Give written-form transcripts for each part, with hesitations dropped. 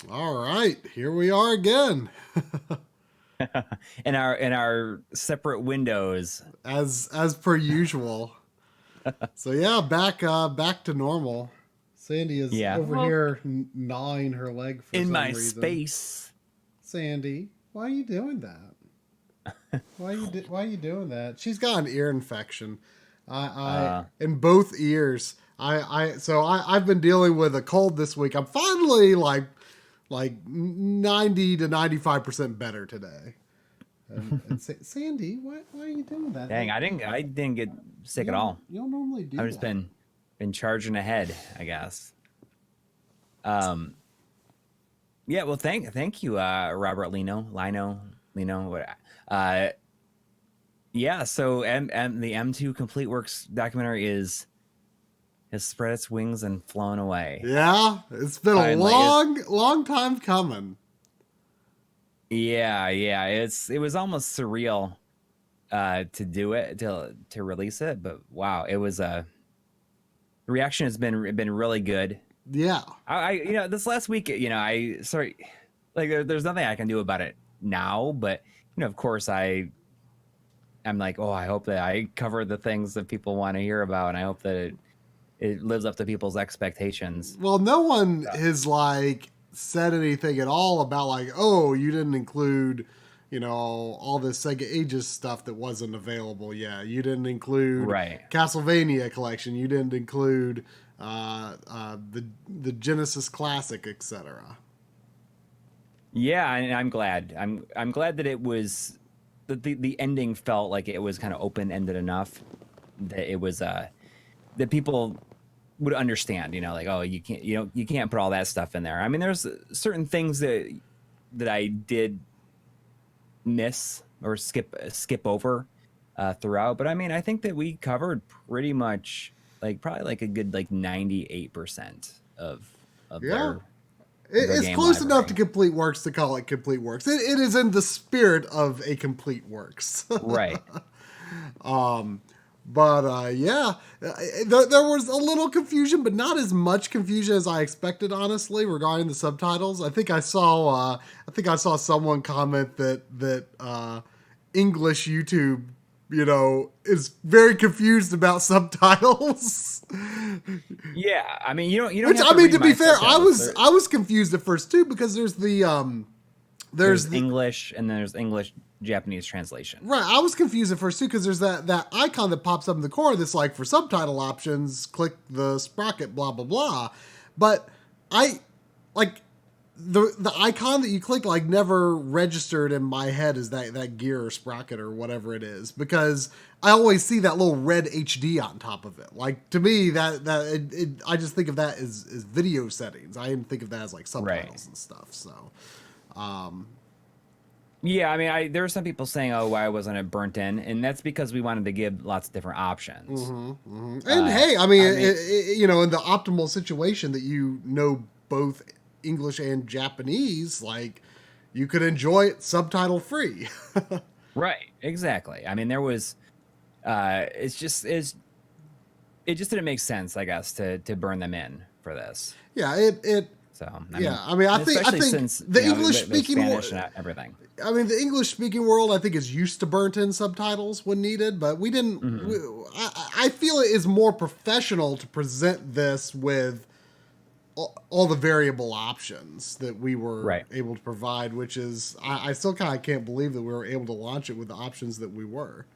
All right, here we are again. in our separate windows. As per usual. So yeah, back to normal. Sandy is Yeah. over Well, here gnawing her leg for in some my reason. space. Sandy, why are you doing that? Why are you doing that? She's got an ear infection. I Uh, in both ears. I've been dealing with a cold this week. I'm finally like 90 to 95% better today. And Sandy, why are you doing that? dang, I didn't get sick at all. You don't normally I've do just that. been charging ahead, I guess. Um, yeah. Well, thank you, Robert Lino. What? Uh, yeah. So the M2 Complete Works documentary has spread its wings and flown away. Yeah, it's been a Finally, long time coming. yeah. It was almost surreal to do it to release it, but wow, it was the reaction has been really good. Yeah, This last week, I sorry, like there's nothing I can do about it now, but of course I'm like, oh, I hope that I cover the things that people want to hear about, and I hope that it lives up to people's expectations. well, no one has like said anything at all about like, oh, you didn't include, all this Sega Ages stuff that wasn't available. Yeah, you didn't include Right. Castlevania collection. You didn't include the Genesis Classic, etc. Yeah, and I'm glad. I'm glad that it was that the ending felt like it was kind of open ended enough that it was that people would understand, like, oh, you can't put all that stuff in there. I mean, there's certain things that I did miss or skip over throughout, but I mean, I think that we covered pretty much like probably like a good like 98% of Yeah, their it's game close enough to library. Complete Works to call it Complete Works. It is in the spirit of a Complete Works. Right. But yeah, there was a little confusion, but not as much confusion as I expected, honestly, regarding the subtitles. I think I saw someone comment that English YouTube, is very confused about subtitles. Yeah, I mean, you don't Which have I to mean, read to be my fair, subtitles. There, I was confused at first too because there's there's the English and then there's English Japanese translation. right. I was confused at first too because there's that icon that pops up in the corner that's like for subtitle options, click the sprocket, blah blah blah. But I like the icon that you click like never registered in my head as that gear or sprocket or whatever it is because I always see that little red HD on top of it. Like to me I just think of that as video settings. I didn't think of that as like Right. subtitles and stuff. So Yeah, I mean, there were some people saying, "Oh, why wasn't it burnt in?" And that's because we wanted to give lots of different options. and hey, I mean, I mean, in the optimal situation that both English and Japanese, like you could enjoy it subtitle free. right, exactly. I mean, there was, it just didn't make sense, I guess, to burn them in for this. Yeah, it So, I yeah. mean, I mean, I especially think since the English there's speaking Spanish and everything. I mean, the English speaking world, I think, is used to burnt in subtitles when needed, but we didn't. Hmm. I feel it is more professional to present this with all the variable options that we were Right. able to provide, which is, I still kind of can't believe that we were able to launch it with the options that we were.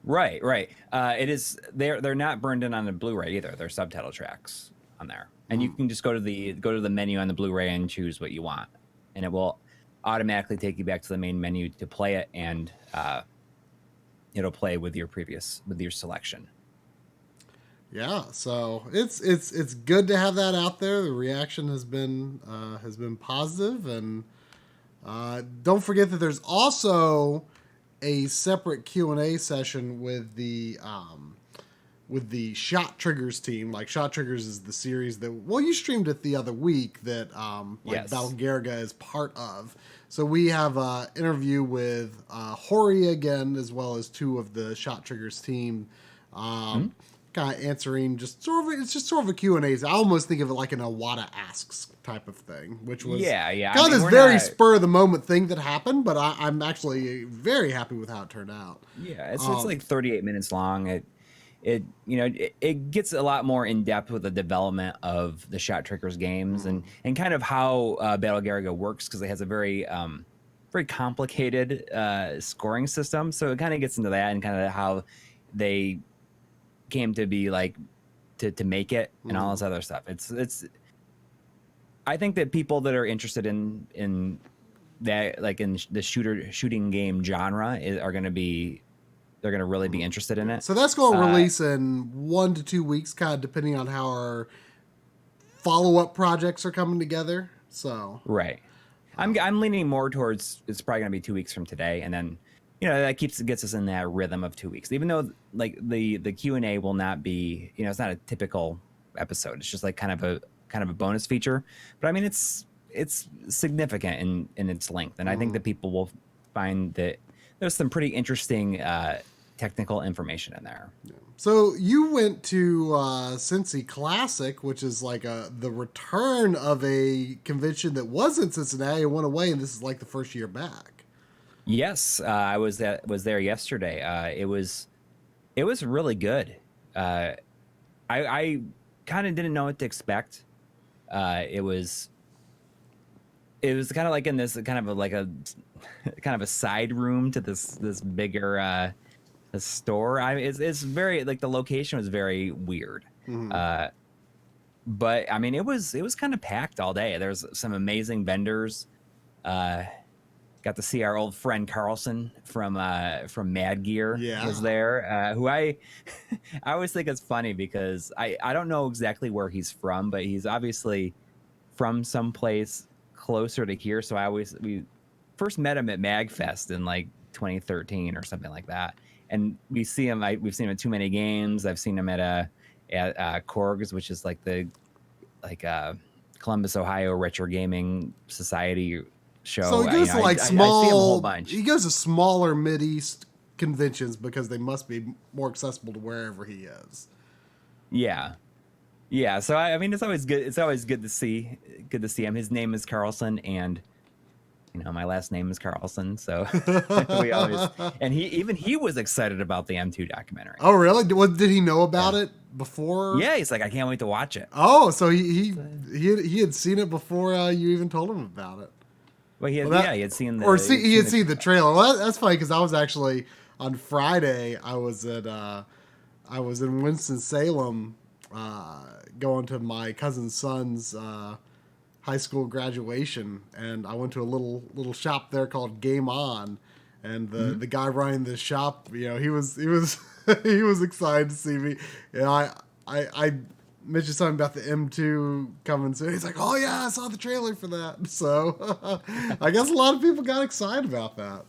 Right. It is. They're not burned in on the Blu-ray either. They're subtitle tracks on there, and you can just go to the menu on the Blu-ray and choose what you want, and it will automatically take you back to the main menu to play it, and it'll play with your selection. Yeah, so it's good to have that out there. The reaction has been positive, and don't forget that there's also a separate Q&A session with the Shot Triggers team. Like Shot Triggers is the series that you streamed it the other week that like Battle Yes. Garga is part of. So we have an interview with Hori again, as well as two of the Shot Triggers team. Hmm? kind of answering it's just sort of a Q&A. I almost think of it like an Iwata Asks type of thing, which was kind of this very spur of the moment thing that happened, but I'm actually very happy with how it turned out. Yeah, it's like 38 minutes long. It gets a lot more in depth with the development of the Shot Trickers games and kind of how Battle Galaga works, because it has a very complicated scoring system. So it kind of gets into that and kind of how they came to be like to make it and all this other stuff. It's I think that people that are interested in that, like in the shooting game genre, they're going to really be interested in it. So that's going to release in 1 to 2 weeks, kind of depending on how our follow-up projects are coming together. So right, I'm leaning more towards it's probably going to be 2 weeks from today, and then that gets us in that rhythm of 2 weeks. Even though like the Q&A will not be, it's not a typical episode. It's just like kind of a bonus feature. But I mean, it's significant in its length, and I think that people will find that there's some pretty interesting technical information in there. Yeah. So you went to Cincy Classic, which is like the return of a convention that was in Cincinnati and went away, and this is like the first year back. Yes, I was there yesterday. It was really good. I kind of didn't know what to expect. It was kind of like in this kind of a side room to this bigger store. It's very, like, the location was very weird. But I mean, it was kind of packed all day. There's some amazing vendors. Got to see our old friend Carlson from Mad Gear was there, who I always think it's funny because I don't know exactly where he's from, but he's obviously from someplace closer to here. So we first met him at MagFest in like 2013 or something like that, and we've seen him at Too Many Games. I've seen him at Korg's, which is like the Columbus, Ohio Retro Gaming Society show. So he goes to like small. I see him a whole bunch. He goes to smaller Mideast conventions because they must be more accessible to wherever he is. Yeah. So I mean, it's always good. It's always good to see him. His name is Carlson, and my last name is Carlson. So we always, and he was excited about the M2 documentary. Oh, really? Did he know about it before? Yeah, he's like, I can't wait to watch it. Oh, so he had seen it before you even told him about it. Well, he had seen the... he had seen the trailer. Well, that's funny, because I was actually, on Friday, I was in Winston-Salem, going to my cousin's son's high school graduation, and I went to a little shop there called Game On, and the guy running the shop, he was he was excited to see me. I mentioned something about the M2 coming soon. He's like, "Oh yeah, I saw the trailer for that." So I guess a lot of people got excited about that.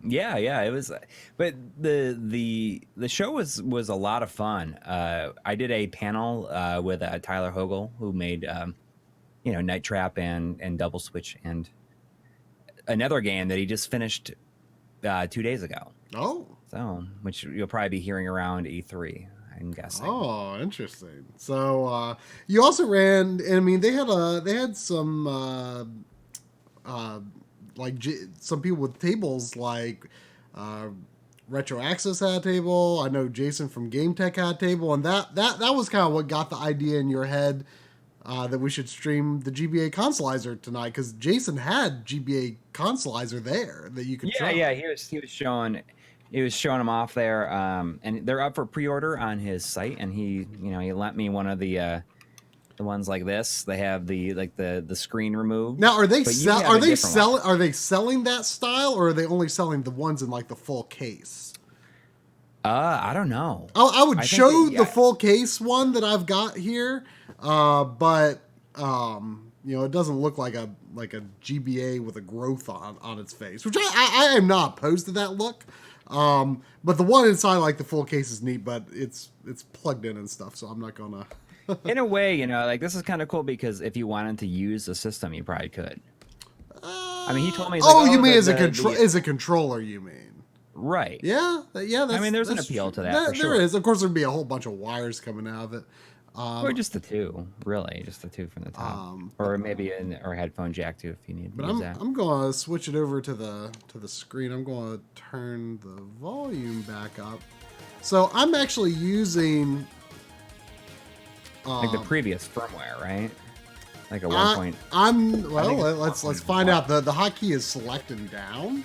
Yeah, it was, but the show was a lot of fun. I did a panel with Tyler Hogle, who made Night Trap and Double Switch, and another game that he just finished 2 days ago. Oh, so which you'll probably be hearing around E3. I'm guessing. Oh, interesting. So you also ran. I mean, they had some some people with tables, like Retro Access had a table. I know Jason from Game Tech had a table, and that was kind of what got the idea in your head that we should stream the GBA Consolizer tonight, because Jason had GBA Consolizer there that you could try. Yeah, he was showing. He was showing them off there, and they're up for pre-order on his site. And he lent me one of the ones like this. They have the screen removed. Now, are they selling that style, or are they only selling the ones in like the full case? I don't know. I would show the full case one that I've got here, but it doesn't look like a GBA with a growth on its face, which I am not opposed to that look. But the one inside, like the full case, is neat, but it's plugged in and stuff, so I'm not gonna. In a way, this is kind of cool, because if you wanted to use the system, you probably could. I mean, he told me. You mean as a controller? You mean? Right. Yeah, yeah. I mean, there's an appeal to that for sure. There is. Of course, there'd be a whole bunch of wires coming out of it. Or just the two, really, just the two from the top, or maybe or headphone jack too if you need to use that. I'm going to switch it over to the screen. I'm going to turn the volume back up. So I'm actually using like the previous firmware, right? Like a 1. Let's find out. The hotkey is selecting down.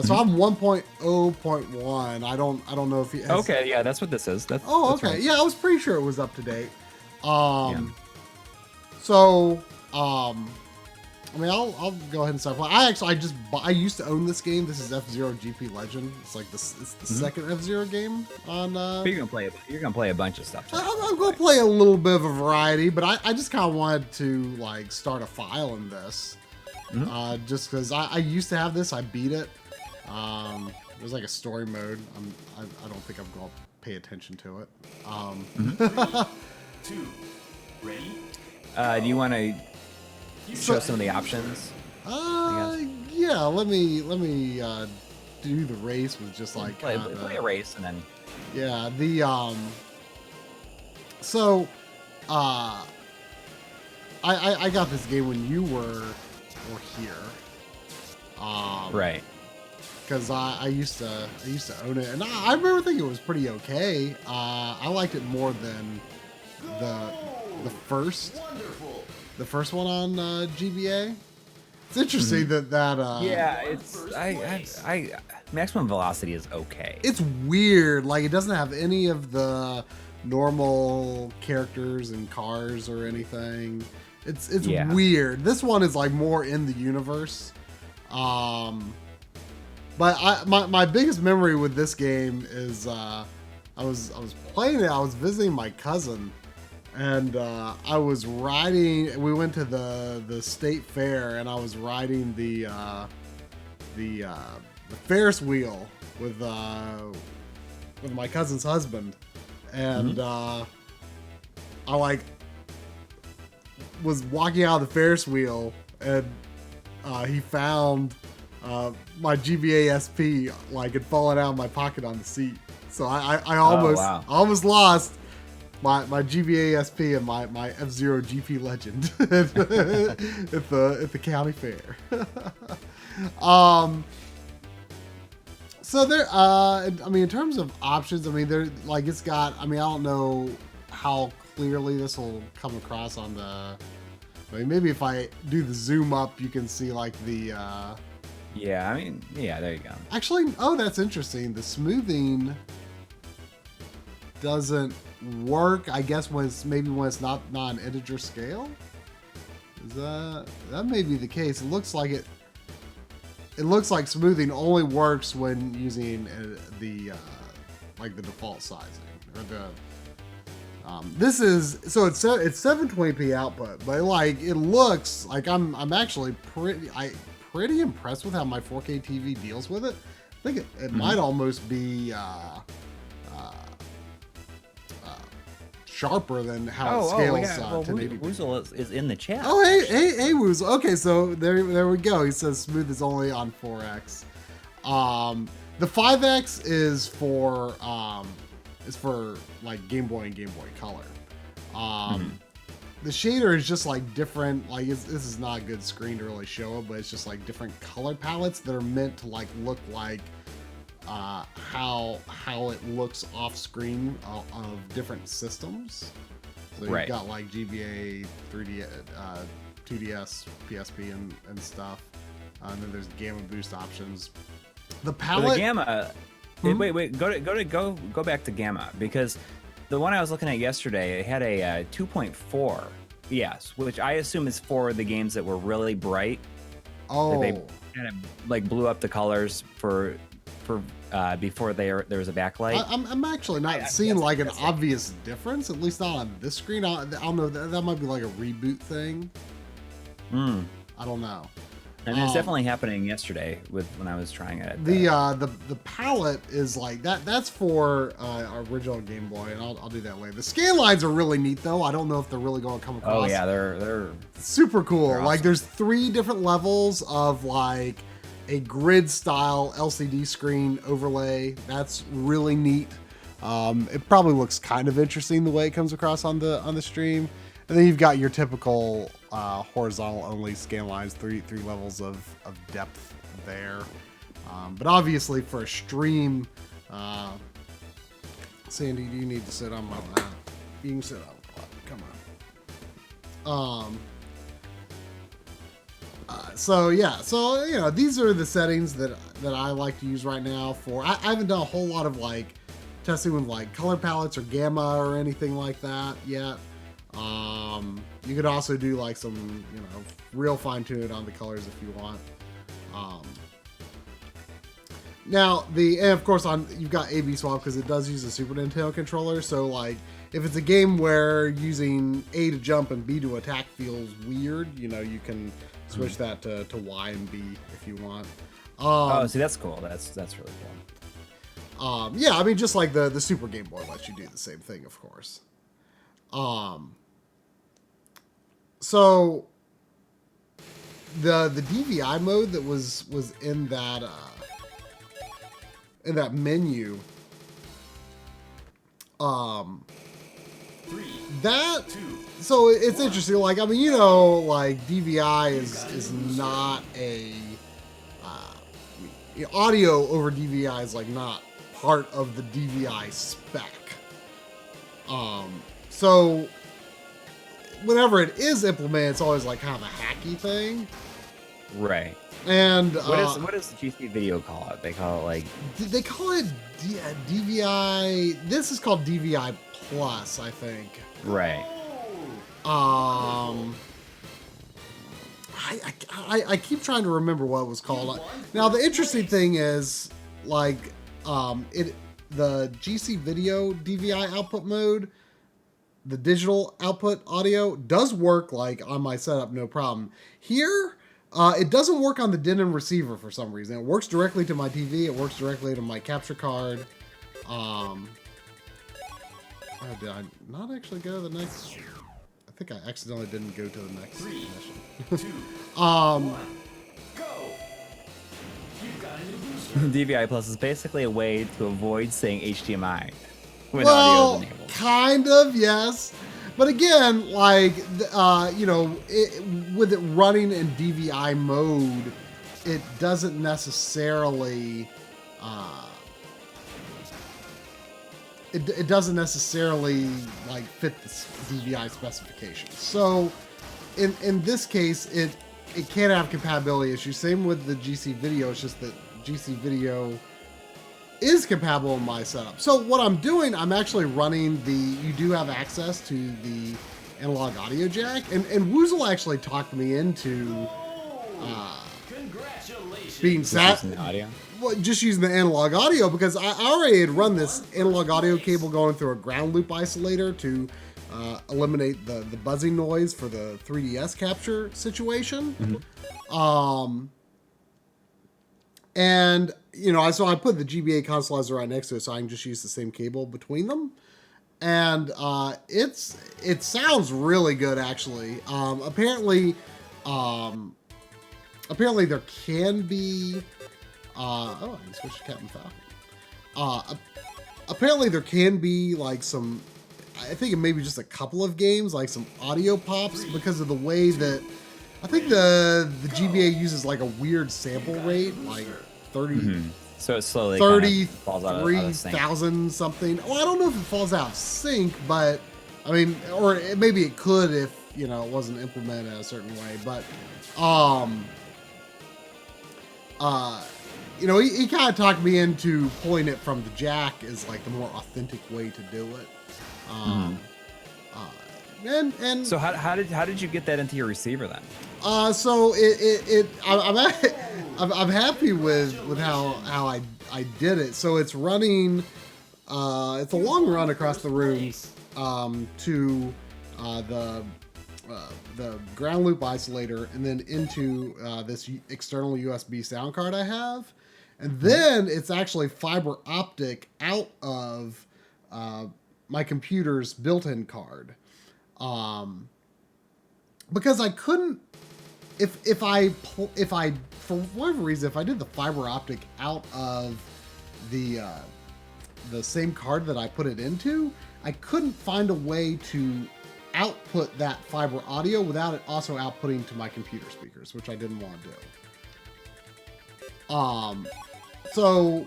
So I'm 1.0.1. I don't know if he has... Okay, yeah, that's what this is. That's okay. Right. Yeah, I was pretty sure it was up to date. I mean, I'll go ahead and start playing. I used to own this game. This is F-Zero GP Legend. It's like it's the second F-Zero game on. But you're gonna play a bunch of stuff. I'm gonna play a little bit of a variety, but I just kind of wanted to like start a file in this, just because I used to have this. I beat it. There's like a story mode. I don't think I'm gonna pay attention to it. 2, ready? Do you want to show some of the options? Yeah. Let me do the race with just like play a race and then. Yeah. I got this game when you were here. Right. Because I used to own it, and I remember thinking it was pretty okay. I liked it more than the first one on GBA. It's interesting that yeah, it's I maximum velocity is okay. It's weird. Like, it doesn't have any of the normal characters and cars or anything. It's weird. This one is like more in the universe. But my biggest memory with this game is I was playing it. I was visiting my cousin, and I was riding. We went to the state fair, and I was riding the Ferris wheel with my cousin's husband, and I like was walking out of the Ferris wheel, and he found my GBA SP like had fallen out of my pocket on the seat. So I almost lost my GBA SP and my F-Zero GP Legend at the county fair. So there, I mean, in terms of options, I mean, there like it's got. I mean, I don't know how clearly this will come across on the. I mean, maybe if I do the zoom up, you can see like the. Yeah, I mean, yeah, there you go. Actually, that's interesting. The smoothing doesn't work, I guess, when it's not an integer scale. Is that may be the case? It looks like smoothing only works when using the default sizing or the. This is it's 720p output, but like it looks like I'm actually pretty impressed with how my 4K TV deals with it. I think it might almost be sharper than how it scales. Woozle is in the chat. Oh, hey, Woozle. Okay, so there we go. He says smooth is only on 4X. The 5X is for like Game Boy and Game Boy Color. The shader is just like different. Like this is not a good screen to really show it, but it's just like different color palettes that are meant to like look like how it looks off screen of different systems. So you've got like GBA, 3D, 2DS, PSP, and stuff. And then there's gamma boost options. The palette. The gamma. Wait. Go back to gamma, because the one I was looking at yesterday, it had a 2.4. Yes, which I assume is for the games that were really bright. Oh. They kind of like blew up the colors for before there was a backlight. I'm actually not seeing like an obvious difference, at least not on this screen. I don't know. That might be like a reboot thing. I don't know. I mean, it's definitely happening yesterday when I was trying it. The palette is like that. That's for original Game Boy, and I'll do that later. The scan lines are really neat, though. I don't know if they're really going to come across. Oh yeah, they're super cool. They're awesome. Like there's 3 different levels of like a grid style LCD screen overlay. That's really neat. It probably looks kind of interesting the way it comes across on the stream. And then you've got your typical horizontal only scan lines, three levels of depth there. But obviously for a stream, Sandy, do you need to sit on my lap? You can sit on my lap. Come on. So yeah, so you know, these are the settings that I like to use right now for. I haven't done a whole lot of like testing with like color palettes or gamma or anything like that yet. You could also do like some, you know, real fine tuning on the colors if you want. Now and of course you've got A/B swap because it does use a Super Nintendo controller. So like if it's a game where using A to jump and B to attack feels weird, you know, you can switch that to Y and B if you want. See, that's cool. That's really cool. Yeah, I mean, just like the Super Game Boy lets you do the same thing, of course. So the DVI mode that was in that menu, so it's interesting. Like, I mean, you know, like DVI is not a audio over DVI is like not part of the DVI spec. So whenever it is implemented, it's always like kind of a hacky thing. Right. And what does GC Video call it? They call it DVI. This is called DVI Plus, I think. Right. I keep trying to remember what it was called. Now the interesting thing is like the GC Video DVI output mode, the digital output audio does work like on my setup, no problem. Here, it doesn't work on the Denon receiver for some reason. It works directly to my TV. It works directly to my capture card. Did I not actually go to the next? I think I accidentally didn't go to the next mission. 3, 2, 1, go! DVI Plus is basically a way to avoid saying HDMI when Well, audio is enabled. kind of, yes. But again, like, you know, with it running in DVI mode, it doesn't necessarily, it doesn't necessarily like fit the DVI specifications. So, in this case, it can have compatibility issues. Same with the GC Video. It's just that GC Video is compatible in my setup. So what I'm doing, I'm actually running you do have access to the analog audio jack, and Woozle actually talked me into being sat Audio. well, just using the analog audio, because I already had run this analog audio cable going through a ground loop isolator to eliminate the buzzing noise for the 3DS capture situation. Mm-hmm. And, you know, so I put the GBA Consolizer right next to it so I can just use the same cable between them. And it sounds really good, actually. Apparently there can be... I can switch to Captain Falcon. Apparently there can be, like, some... I think it may be just a couple of games, like some audio pops, because of the way that... I think the GBA uses like a weird sample rate, like 30, Mm-hmm. So it slowly 33,000 something. Well, I don't know if it falls out of sync, but I mean, or maybe it could if, you know, it wasn't implemented a certain way. But, you know, he kind of talked me into pulling it from the jack is like the more authentic way to do it. And so how did you get that into your receiver then? So I'm happy with how I did it. So it's running, it's a long run across the room to the ground loop isolator, and then into this external USB sound card I have, and then it's actually fiber optic out of my computer's built-in card. Because I couldn't, if I for whatever reason, if I did the fiber optic out of the same card that I put it into, I couldn't find a way to output that fiber audio without it also outputting to my computer speakers, which I didn't want to do. So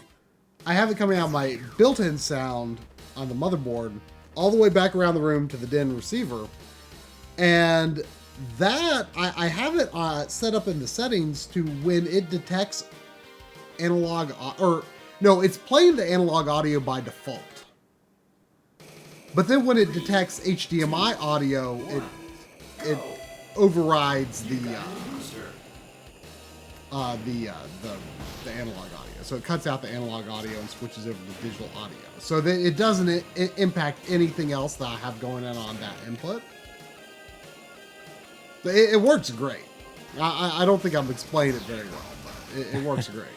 I have it coming out my built-in sound on the motherboard all the way back around the room to the DIN receiver, and that I have it set up in the settings to when it detects analog it's playing the analog audio by default. But then when it detects HDMI audio, it overrides the analog audio. So it cuts out the analog audio and switches over to digital audio. So that it doesn't impact anything else that I have going on that input. It works great. I don't think I'm explaining it very well, but it works great.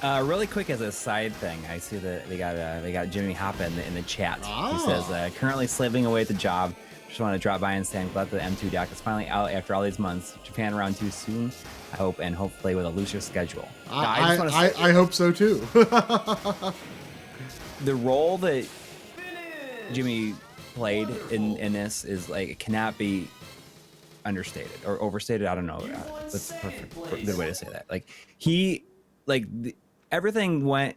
Really quick as a side thing, I see that they got Jimmy Hoppa in the chat. Oh. He says, currently slaving away at the job. Just want to drop by and say I'm glad the M2 dock is finally out after all these months. Japan round 2 soon, I hope, and hopefully with a looser schedule. I hope so too. The role that Jimmy played in this is like, it cannot be understated or overstated. I don't know. That's a good way to say that. Like everything went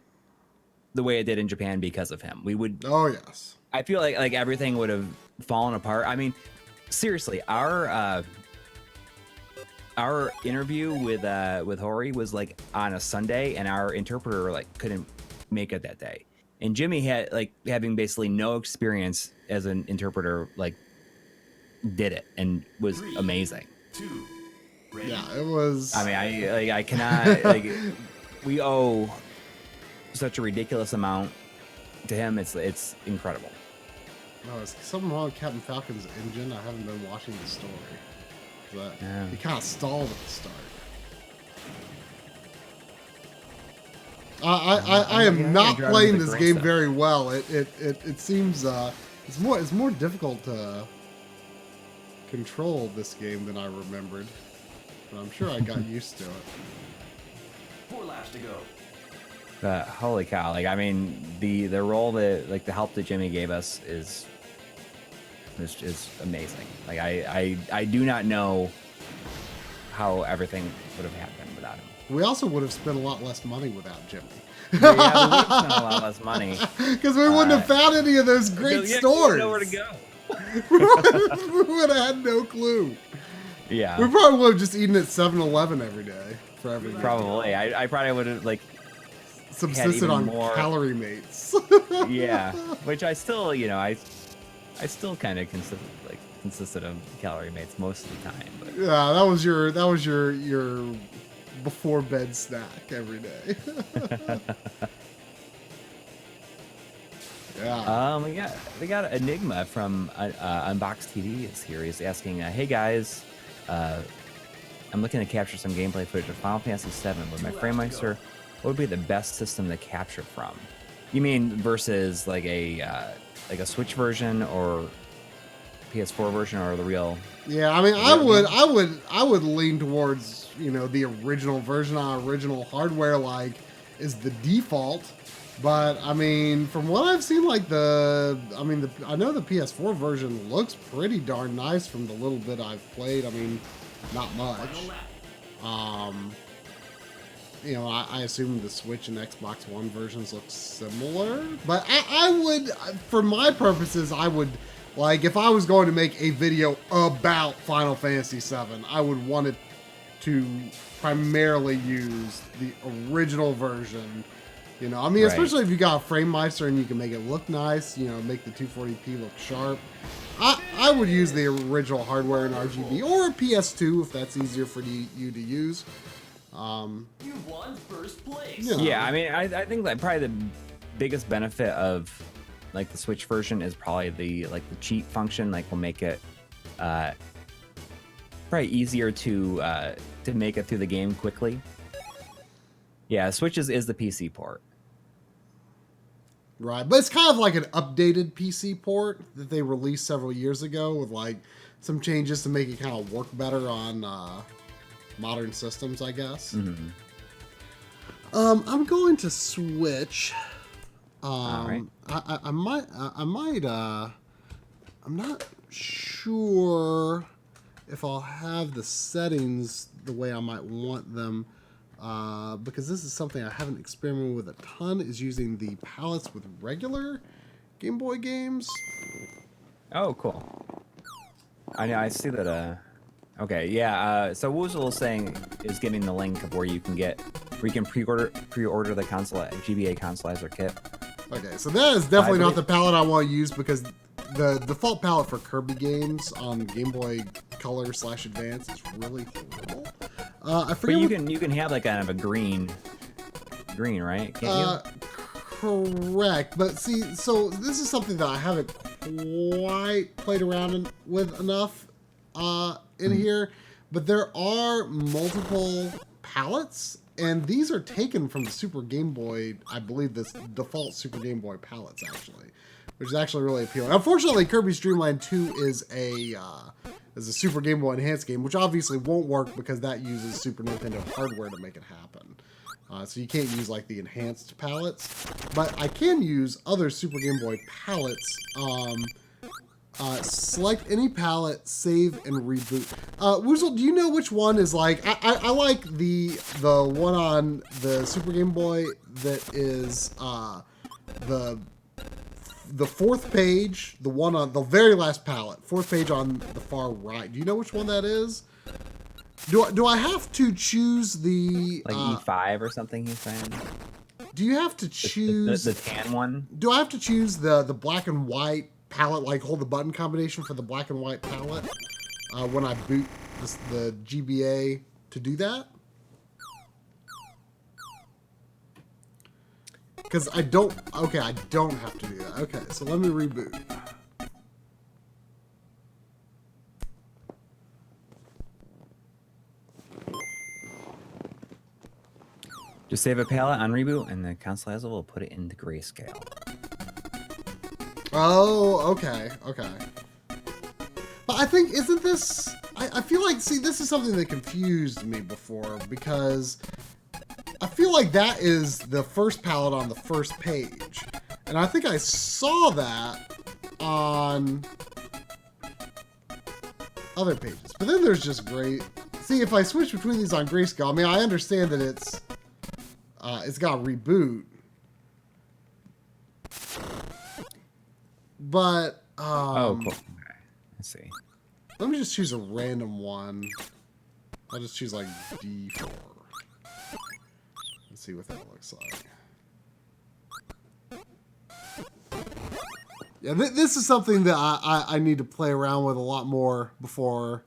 the way it did in Japan because of him. We would. Oh yes. I feel like everything would have fallen apart. I mean, seriously, our interview with Coury was like on a Sunday, and our interpreter like couldn't make it that day. And Jimmy had like having basically no experience as an interpreter, like did it and was amazing. 2, ready. Yeah, it was. I mean, I cannot like. We owe such a ridiculous amount to him. It's incredible. No, is something wrong with Captain Falcon's engine? I haven't been watching the story. But he kind of stalled at the start. I am not playing this game very well. It seems it's more difficult to control this game than I remembered. But I'm sure I got used to it. 4 laps to go. Holy cow! Like, I mean, the role that, like, the help that Jimmy gave us is amazing. Like, I do not know how everything would have happened without him. We also would have spent a lot less money without Jimmy. Yeah, we would have spent a lot less money because we wouldn't have found any of those great stores. Nowhere to go. We would have had no clue. Yeah, we probably would have just eaten at 7-Eleven every day for every day. Probably. I probably would have like subsisted on calorie mates. Yeah, which I still, I still kind of consisted of calorie mates most of the time. But. Yeah, that was your before bed snack every day. Yeah. We got Enigma from Unbox TV is here. He's asking, hey guys, I'm looking to capture some gameplay footage of Final Fantasy VII with my FrameMeister. What would be the best system to capture from? You mean versus like a Switch version or PS4 version or the real? Yeah, I mean, I would lean towards the original version on original hardware, like is the default. But I mean, from what I've seen, like I know the PS4 version looks pretty darn nice from the little bit I've played. I mean, not much. I assume the Switch and Xbox One versions look similar. But I would, for my purposes, I would, like, if I was going to make a video about Final Fantasy VII, I would want it to primarily use the original version. Especially if you got a FrameMeister and you can make it look nice, make the 240p look sharp. I would use the original hardware in RGB or a PS2 if that's easier for you to use. You won first place. Yeah, I mean, I think that probably the biggest benefit of like the Switch version is probably the cheat function. Like, will make it probably easier to make it through the game quickly. Yeah, Switch is the PC port. Right, but it's kind of like an updated PC port that they released several years ago with like some changes to make it kind of work better on modern systems, I guess. Mm-hmm. I'm going to switch. All right. I might. I'm not sure if I'll have the settings the way I might want them, because this is something I haven't experimented with a ton. Is using the palettes with regular Game Boy games. Oh, cool. I know. I see that. Okay, yeah. So Woozle is saying is giving the link of where you can pre-order the GBA Consolizer kit. Okay, so that is definitely not the palette I want to use because the default palette for Kirby games on Game Boy Color / Advance is really horrible. I forget. But you can have like kind of a green, right? Can't you? Correct, but see, so this is something that I haven't quite played around with enough in here, but there are multiple palettes, and these are taken from the Super Game Boy, I believe this default Super Game Boy palettes, actually, which is actually really appealing. Unfortunately, Kirby's Dream Land 2 is a Super Game Boy Enhanced game, which obviously won't work because that uses Super Nintendo hardware to make it happen. So you can't use like the enhanced palettes, but I can use other Super Game Boy palettes. Select any palette, save, and reboot. Woozle, do you know which one is like? I like the one on the Super Game Boy that is the fourth page, the one on the very last palette, fourth page on the far right. Do you know which one that is? Do I have to choose the like E5 or something? He's saying. Do you have to choose the tan one? Do I have to choose the black and white palette, like hold the button combination for the black and white palette when I boot the GBA to do that? Because I don't have to do that. Okay, so let me reboot. Just save a palette on reboot, and the Consolizer will put it into grayscale. Oh, okay. But I think, isn't this... I feel like, see, this is something that confused me before, because I feel like that is the first palette on the first page. And I think I saw that on other pages. But then there's just gray... See, if I switch between these on grayscale, I mean, I understand that it's got reboot. But, oh, cool. Okay. Let's see. Let me just choose a random one. I'll just choose like D4. Let's see what that looks like. Yeah, this is something that I need to play around with a lot more before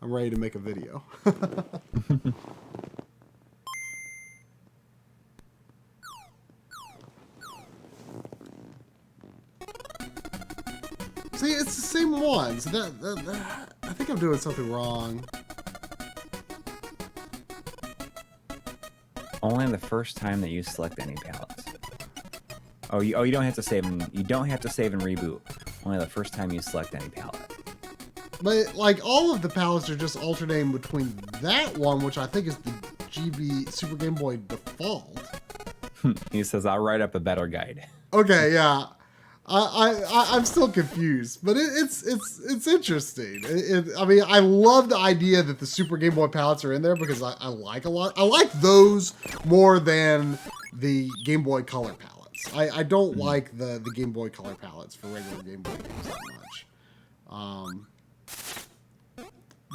I'm ready to make a video. See, it's the same one. So that I think I'm doing something wrong. Only the first time that you select any palettes. Oh, you don't have to save and reboot. Only the first time you select any palette. But like all of the palettes are just alternating between that one, which I think is the GB Super Game Boy default. He says, "I'll write up a better guide." Okay, yeah. I'm still confused, but it's interesting. I mean, I love the idea that the Super Game Boy palettes are in there because I like a lot. I like those more than the Game Boy Color palettes. I don't like the Game Boy Color palettes for regular Game Boy games that much.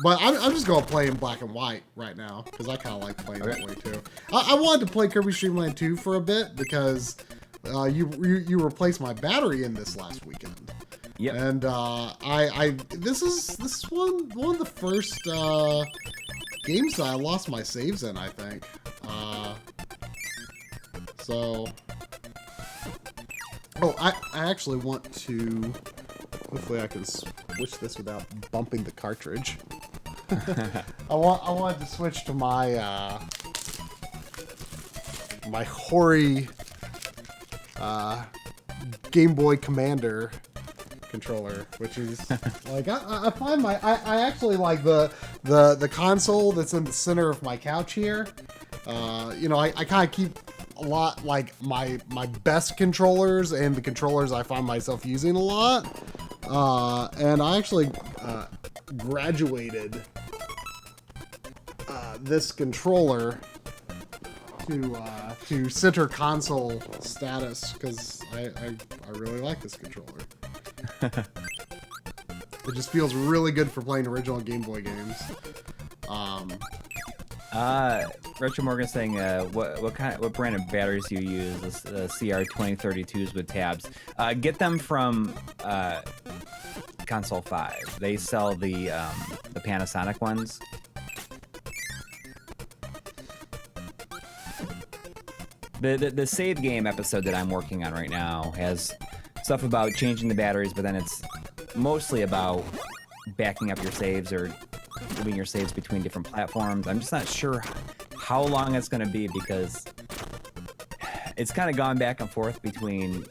But I'm just gonna play in black and white right now because I kind of like playing that way too. I wanted to play Kirby's Dream Land 2 for a bit because. You replaced my battery in this last weekend. Yep. And this is one of the first games that I lost my saves in, I think. So I actually want to. Hopefully I can switch this without bumping the cartridge. I wanted to switch to my my Coury Game Boy Commander controller, which is like I find I actually like the the console that's in the center of my couch here. I kind of keep a lot like my best controllers and the controllers I find myself using a lot. And I actually graduated this controller to center console status because I really like this controller. It just feels really good for playing original Game Boy games. Retro Morgan saying, what brand of batteries do you use? The CR2032s with tabs. Get them from Console 5. They sell the Panasonic ones. The save game episode that I'm working on right now has stuff about changing the batteries, but then it's mostly about backing up your saves or moving your saves between different platforms. I'm just not sure how long it's going to be because it's kind of gone back and forth between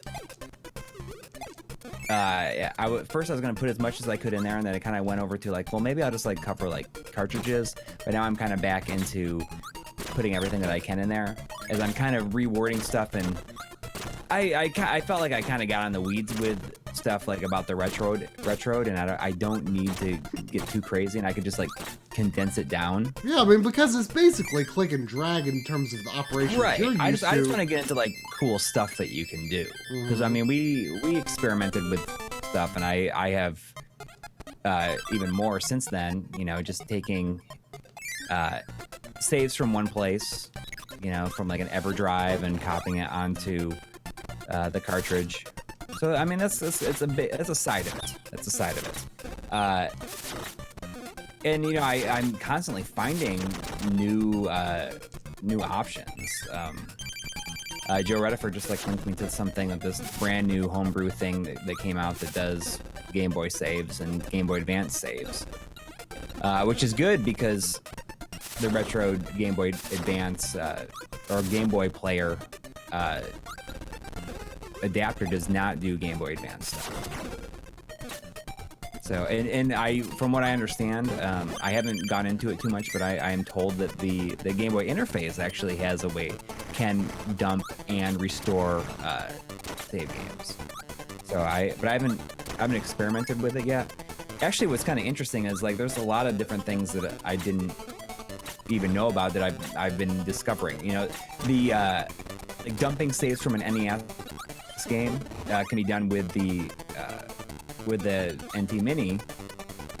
first I was going to put as much as I could in there, and then it kind of went over to like, well, maybe I'll just like cover like cartridges, but now I'm kind of back into putting everything that I can in there as I'm kind of rewording stuff. And I felt like I kind of got on the weeds with stuff like about the Retrode, and I don't need to get too crazy, and I could just like condense it down. Yeah, I mean, because it's basically click and drag in terms of the operation. Right. You're I used just to. want to get into like cool stuff that you can do, because I mean we experimented with stuff, and I have even more since then. You know, just taking saves from one place, you know, from like an EverDrive and copying it onto the cartridge. So I mean that's a side of it. That's a side of it. And you know I'm constantly finding new options. Joe Rediford just like linked me to something of this brand new homebrew thing that came out that does Game Boy saves and Game Boy Advance saves, which is good because the Retrode Game Boy Advance or Game Boy Player adapter does not do Game Boy Advance stuff. So, and I, from what I understand, I haven't gone into it too much, but I am told that the Game Boy interface actually has a way, can dump and restore save games. So I haven't experimented with it yet. Actually, what's kind of interesting is like there's a lot of different things that I didn't even know about that I've been discovering. You know, the like dumping saves from an NES game can be done with the NT Mini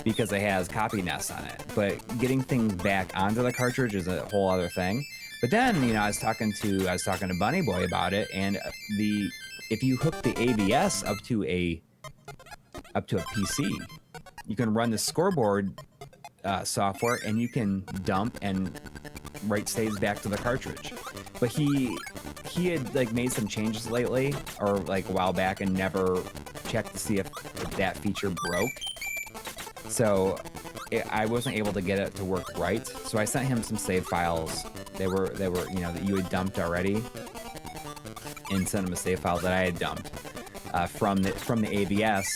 because it has copy nests on it. But getting things back onto the cartridge is a whole other thing. But then, you know, I was talking to Bunny Boy about it, and if you hook the ABS up to a PC, you can run the scoreboard software, and you can dump and write saves back to the cartridge. But he had like made some changes lately, or like a while back, and never checked to see if that feature broke. So I wasn't able to get it to work right. So I sent him some save files. They were you know that you had dumped already, and sent him a save file that I had dumped from the ABS.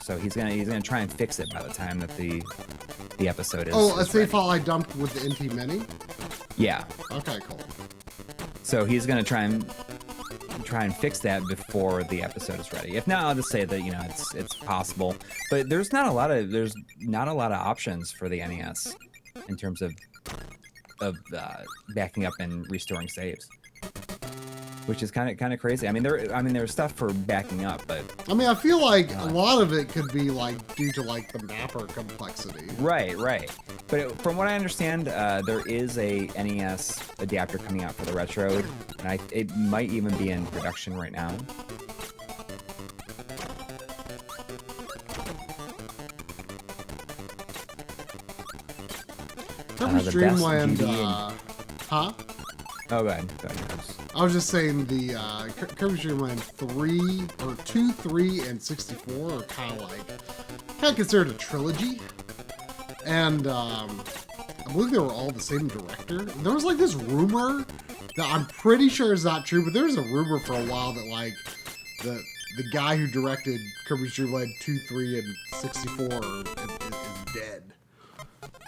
So he's gonna try and fix it by the time that the episode is. Oh, a save ready. file I dumped with the NT Mini? Yeah. Okay, cool. So he's gonna try and fix that before the episode is ready. If not, I'll just say that, you know, it's possible. But there's not a lot of options for the NES in terms of backing up and restoring saves, which is kind of crazy. I mean, there's stuff for backing up, but I mean, I feel like a lot of it could be like due to like the mapper complexity. right. But from what I understand, there is a NES adapter coming out for the Retrode, and it might even be in production right now. Kirby's The Dream best Land, GBA huh? Oh, go ahead. I was just saying the Kirby's Dream Land 2, 3, and 64 are kind of considered a trilogy. And I believe they were all the same director. There was like this rumor that I'm pretty sure is not true, but there was a rumor for a while that like the guy who directed Kirby's Dream Land 2, 3, and 64 is dead.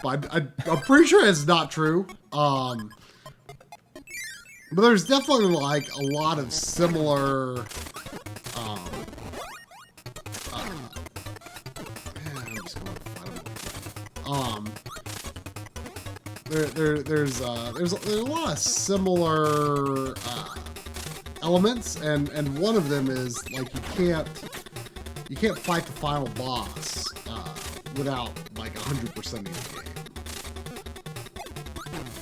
But I'm pretty sure it's not true. But there's definitely like a lot of similar. I'm just going to find them. There's a lot of similar elements, and one of them is like you can't fight the final boss without like 100% of the game.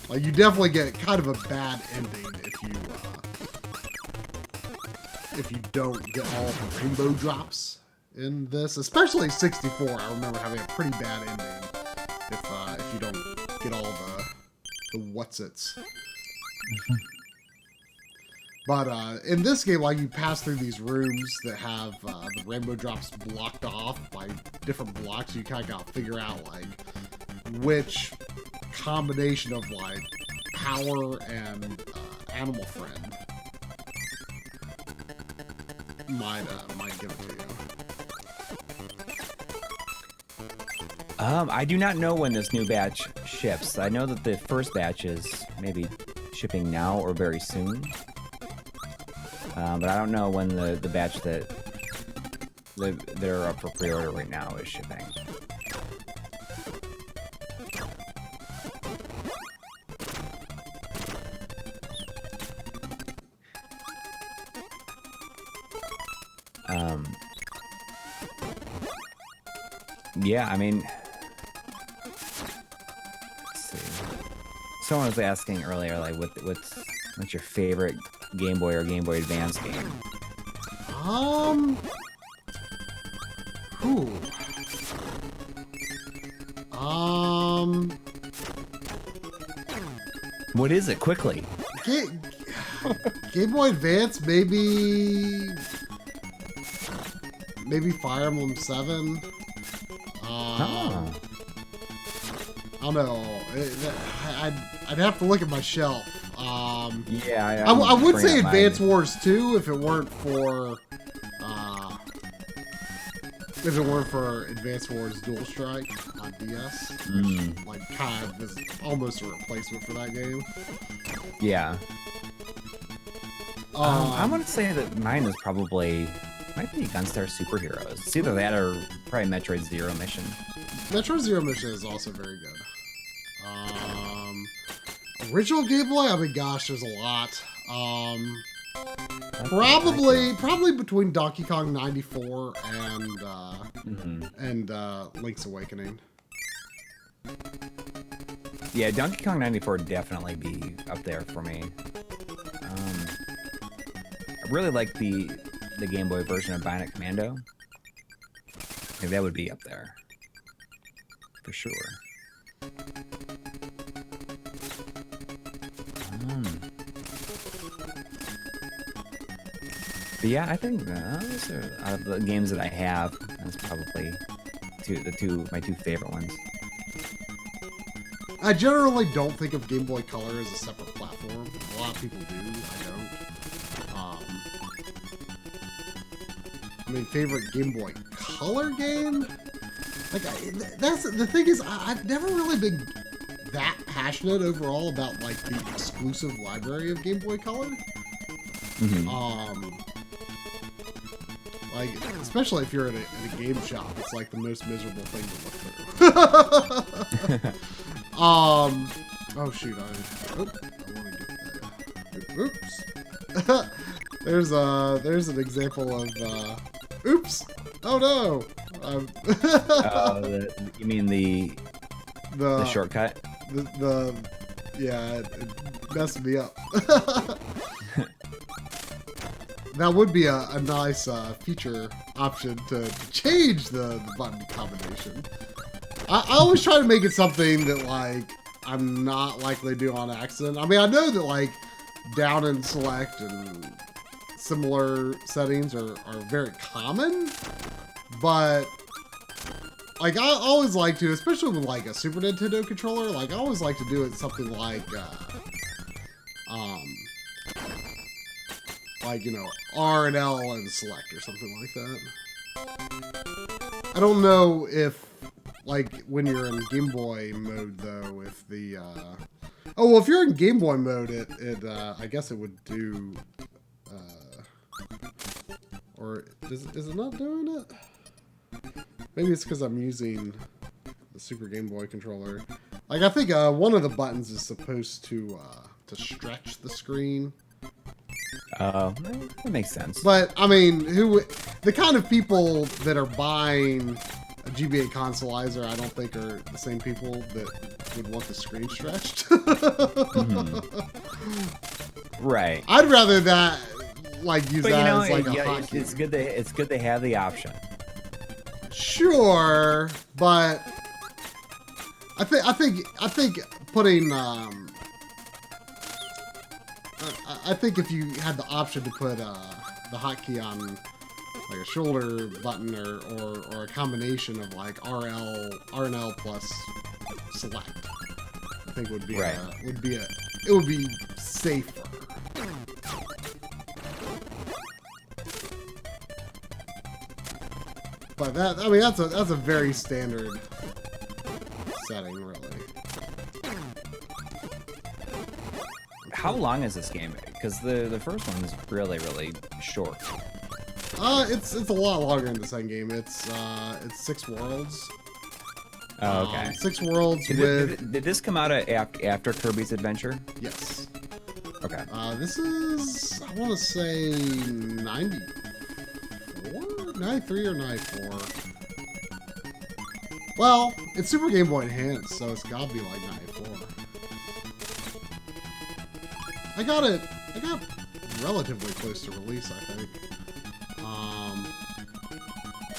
Like you definitely get kind of a bad ending if you don't get all the rainbow drops in this, especially 64. I remember having a pretty bad ending if you don't get all the what's-its. But in this game, like you pass through these rooms that have the rainbow drops blocked off by different blocks. You kind of got to figure out like which combination of like power and animal friend might give it to you. I do not know when this new batch ships. I know that the first batch is maybe shipping now or very soon. But I don't know when the batch that they're up for pre-order right now is shipping. Yeah, I mean, let's see. Someone was asking earlier, like, what's your favorite Game Boy or Game Boy Advance game? What is it? Quickly. Game Boy Advance, maybe Fire Emblem 7. I don't know. I'd have to look at my shelf. Yeah, I would say Advance Wars 2 if it weren't for Advance Wars Dual Strike on DS, which like kind of is almost a replacement for that game. Yeah. I want to say that mine is might be Gunstar Superheroes. It's either that or probably Metroid Zero Mission. Metroid Zero Mission is also very good. Original Game Boy, I mean, gosh, there's a lot. Probably between Donkey Kong 94 and Link's Awakening. Yeah, Donkey Kong 94 would definitely be up there for me. I really like the Game Boy version of Bionic Commando. I think that would be up there. For sure. But yeah, I think those are, out of the games that I have, that's probably my two favorite ones. I generally don't think of Game Boy Color as a separate platform. A lot of people do. I don't. I mean, favorite Game Boy Color game? Like, that's the thing is, I've never really been that passionate overall about like the exclusive library of Game Boy Color. Like, especially if you're in a game shop, it's like the most miserable thing to look through. Oh shoot! I want to get that. Oops. There's an example of. Oops! Oh no! You mean the shortcut? Yeah, it messed me up. That would be a nice feature option to change the button combination. I always try to make it something that like I'm not likely to do on accident. I mean, I know that like down and select and similar settings are very common, but like I always like to, especially with like a Super Nintendo controller, like I always like to do it something like you know, R and L and select or something like that. I don't know if like when you're in Game Boy mode though, if the oh well, if you're in Game Boy mode, it I guess it would do, or is it not doing it? Maybe it's because I'm using the Super Game Boy controller. Like I think one of the buttons is supposed to stretch the screen. That makes sense. But I mean, the kind of people that are buying a GBA Consolizer, I don't think are the same people that would want the screen stretched. Right. I'd rather that use But that you know, as like a hotkey. it's good they have the option. Sure, but I think putting I think if you had the option to put the hotkey on like a shoulder button or a combination of like RL plus select, I think would be right. It would be safer. But that's a very standard setting, really. How long is this game? Because the first one is really, really short. It's a lot longer in the second game. It's 6 worlds. Oh, okay. 6 worlds Did this come out after Kirby's Adventure? Yes. Okay. This is, I want to say 94? 93 or 94. Well, it's Super Game Boy Enhanced, so it's gotta be like 94. I got relatively close to release, I think.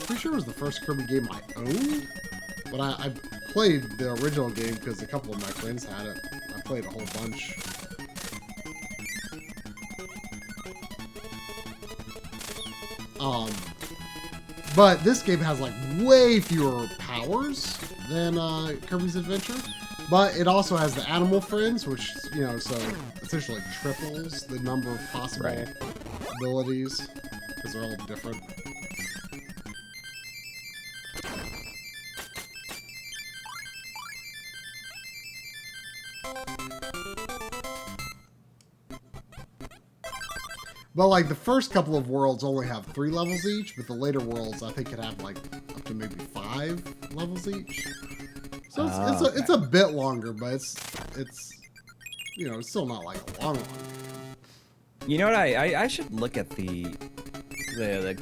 Pretty sure it was the first Kirby game I owned, but I played the original game because a couple of my friends had it. I played a whole bunch. But this game has like way fewer powers than Kirby's Adventure. But it also has the animal friends, which, you know, so essentially triples the number of possible abilities, because they're all different. But like the first couple of worlds only have 3 levels each, but the later worlds I think could have like up to maybe 5 levels each. So it's a bit longer, but it's you know, it's still not like a long one. You know what? I should look at the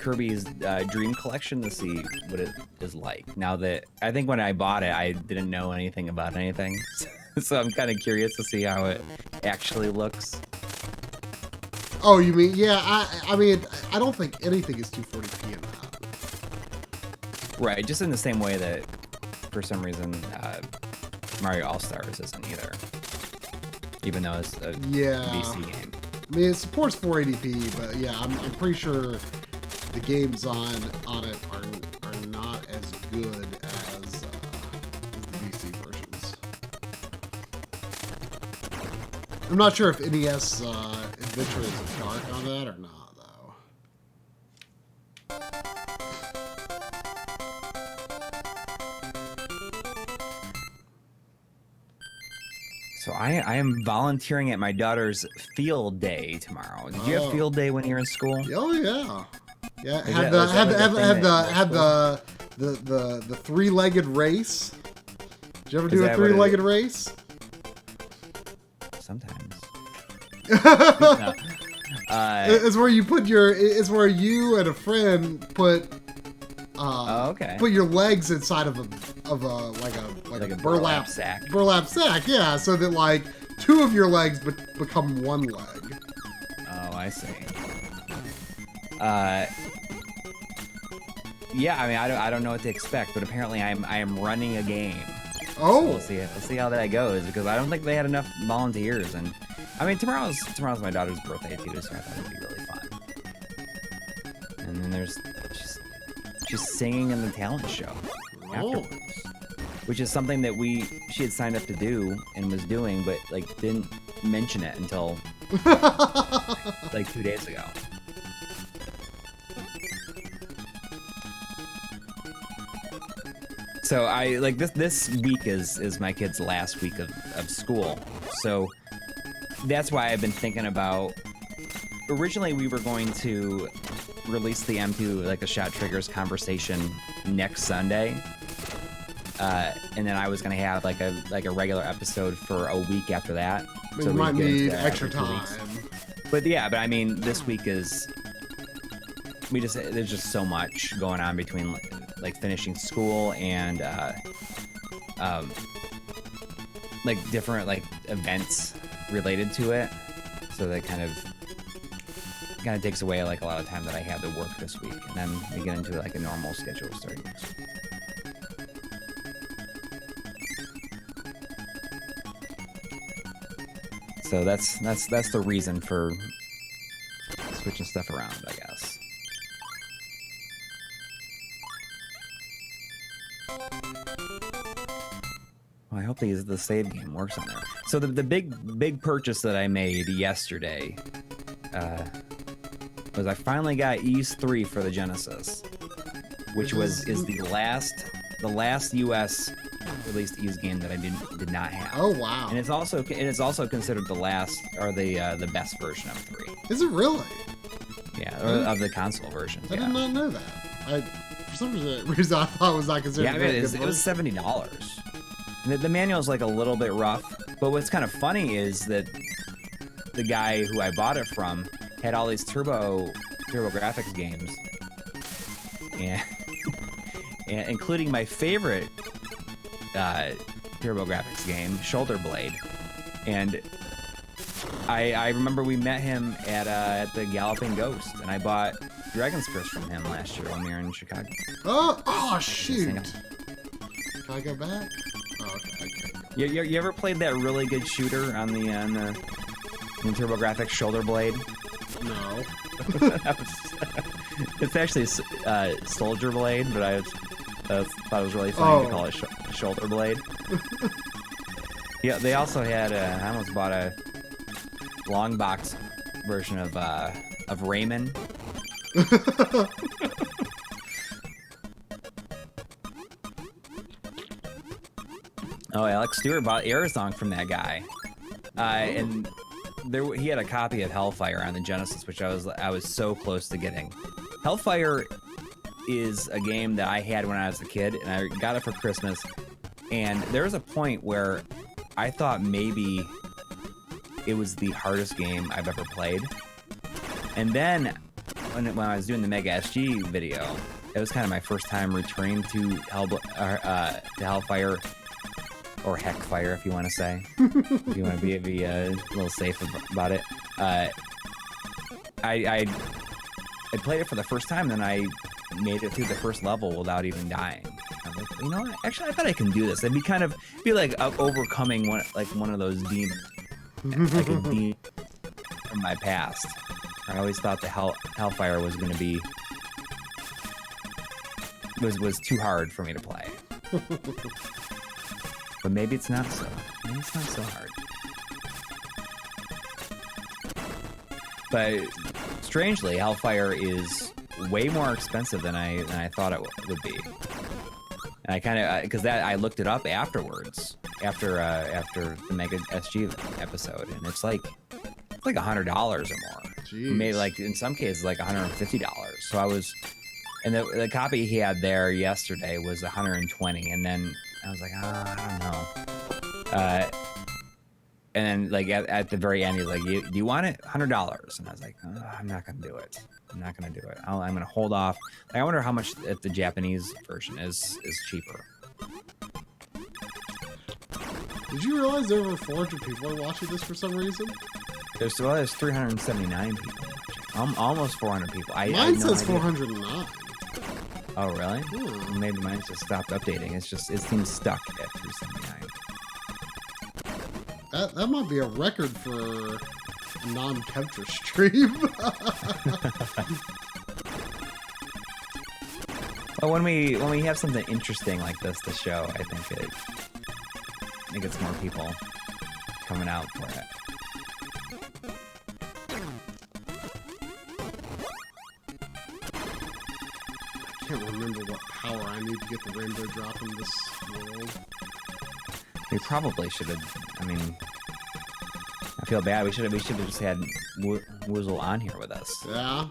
Kirby's Dream Collection to see what it is like. Now that I think when I bought it, I didn't know anything about anything, so I'm kind of curious to see how it actually looks. Oh, you mean, yeah? I mean, I don't think anything is 240p in that. Right, just in the same way that, for some reason, Mario All-Stars isn't either. Even though it's a VC game. I mean, it supports 480p, but yeah, I'm pretty sure the games on it are not as good as the VC versions. I'm not sure if NES Adventure is dark on that or not, though. So I am volunteering at my daughter's field day tomorrow. Did you have field day when you were in school? Oh yeah, yeah. Had the 3-legged race. Did you ever do a 3-legged race? Sometimes. It's where you put it's where you and a friend put put your legs inside of a burlap sack. Burlap sack, yeah, so that like 2 of your legs become 1 leg. Oh, I see. Yeah, I mean, I don't know what to expect, but apparently I am running a game. Oh, so we'll see how that goes, because I don't think they had enough volunteers, and I mean tomorrow's my daughter's birthday too, so I thought it'd be really fun. And then there's she's singing in the talent show afterwards, which is something that she had signed up to do and was doing, but like didn't mention it until like 2 days ago. So I like this week is my kid's last week of school. So that's why I've been thinking about. Originally, we were going to release the M2 like a Shot Triggers conversation next Sunday, and then I was gonna have like a regular episode for a week after that. You might need extra time. But yeah, but I mean, this week is there's just so much going on between like finishing school and like different like events related to it, so that kind of takes away like a lot of time that I had to work this week, and then we get into like a normal schedule starting next week. So that's the reason for switching stuff around, I guess. Well, I hope the save game works on there. So the big purchase that I made yesterday was I finally got Ys 3 for the Genesis, which is the last US released Ys game that I did not have. Oh wow! And it's also considered the last or the best version of 3. Is it really? Yeah, of the console version. I did not know that. For some reason I thought it was not considered. Yeah, it was $70. The manual is like a little bit rough, but what's kind of funny is that the guy who I bought it from had all these TurboGrafx games, and including my favorite TurboGrafx game, Shoulder Blade. And I remember we met him at the Galloping Ghost, and I bought Dragon's Curse from him last year when we were in Chicago. Oh shoot! Can I go back? Oh, okay. You ever played that really good shooter on the TurboGrafx, Shoulder Blade? No. It's actually Soldier Blade, but I thought it was really funny to call it Shoulder Blade. Yeah, they also had I almost bought a long box version of Rayman. Oh, Alex Stewart bought Aerosong from that guy, and he had a copy of Hellfire on the Genesis, which I was so close to getting. Hellfire is a game that I had when I was a kid, and I got it for Christmas. And there was a point where I thought maybe it was the hardest game I've ever played. And then when I was doing the Mega SG video, it was kind of my first time returning to Hellfire. Or Heckfire, if you want to say. If you want to be a little safe about it. I played it for the first time, and I made it through the first level without even dying. I was like, you know what? Actually, I thought I can do this. It'd be like overcoming one of those demons, like a demon from my past. I always thought the Hellfire was going to be was too hard for me to play. But maybe it's not so. Maybe it's not so hard. But strangely, Hellfire is way more expensive than I thought it would be. And I kind of because I looked it up afterwards, after the Mega SG episode, and it's like $100 or more. Jeez. Maybe like in some cases like $150. So I was, and the copy he had there yesterday was $120, and then I was like, I don't know. And then, like, at the very end, he's like, do you want it? $100. And I was like, I'm not going to do it. I'm not going to do it. I'm going to hold off. Like, I wonder how much if the Japanese version is cheaper. Did you realize there were 400 people are watching this for some reason? There's 379 people. Almost 400 people. Mine says 409. Oh, really? Maybe mine just stopped updating. It seems stuck at 379. That might be a record for a non-Kevtra stream. Well, when we have something interesting like this to show, I think it gets more people coming out for it. can't remember what power I need to get the rainbow drop in this world. We probably should have. I mean, I feel bad. We should have just had Woozle on here with us. Yeah.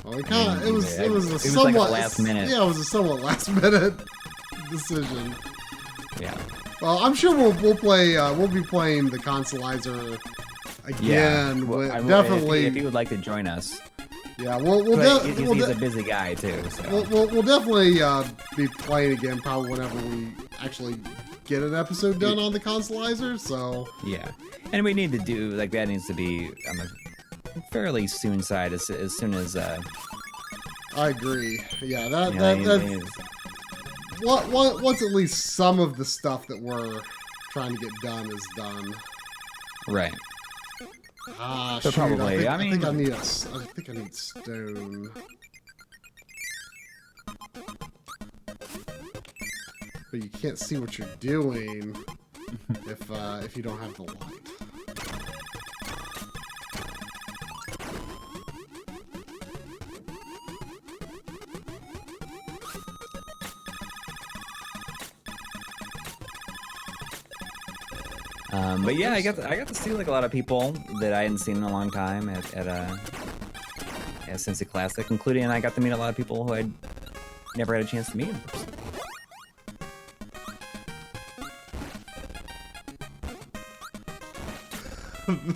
Well, it kind of it was a it somewhat was like a last minute. Yeah, it was a somewhat last minute decision. Yeah. Well, I'm sure we'll play. We'll be playing the Consolizer again. Well, Definitely. if you would like to join us. Yeah, He's a busy guy too. So. We'll definitely be playing again probably whenever we actually get an episode done on the Consolizer. So yeah, and we need to do like that needs to be on the fairly soon side as soon as. I agree. Yeah, once at least some of the stuff that we're trying to get done is done. Right. Ah, so shoot, probably. I think I need stone. But you can't see what you're doing if you don't have the light. But yeah, I got to see like a lot of people that I hadn't seen in a long time at Cincy Classic, including I got to meet a lot of people who I'd never had a chance to meet in person.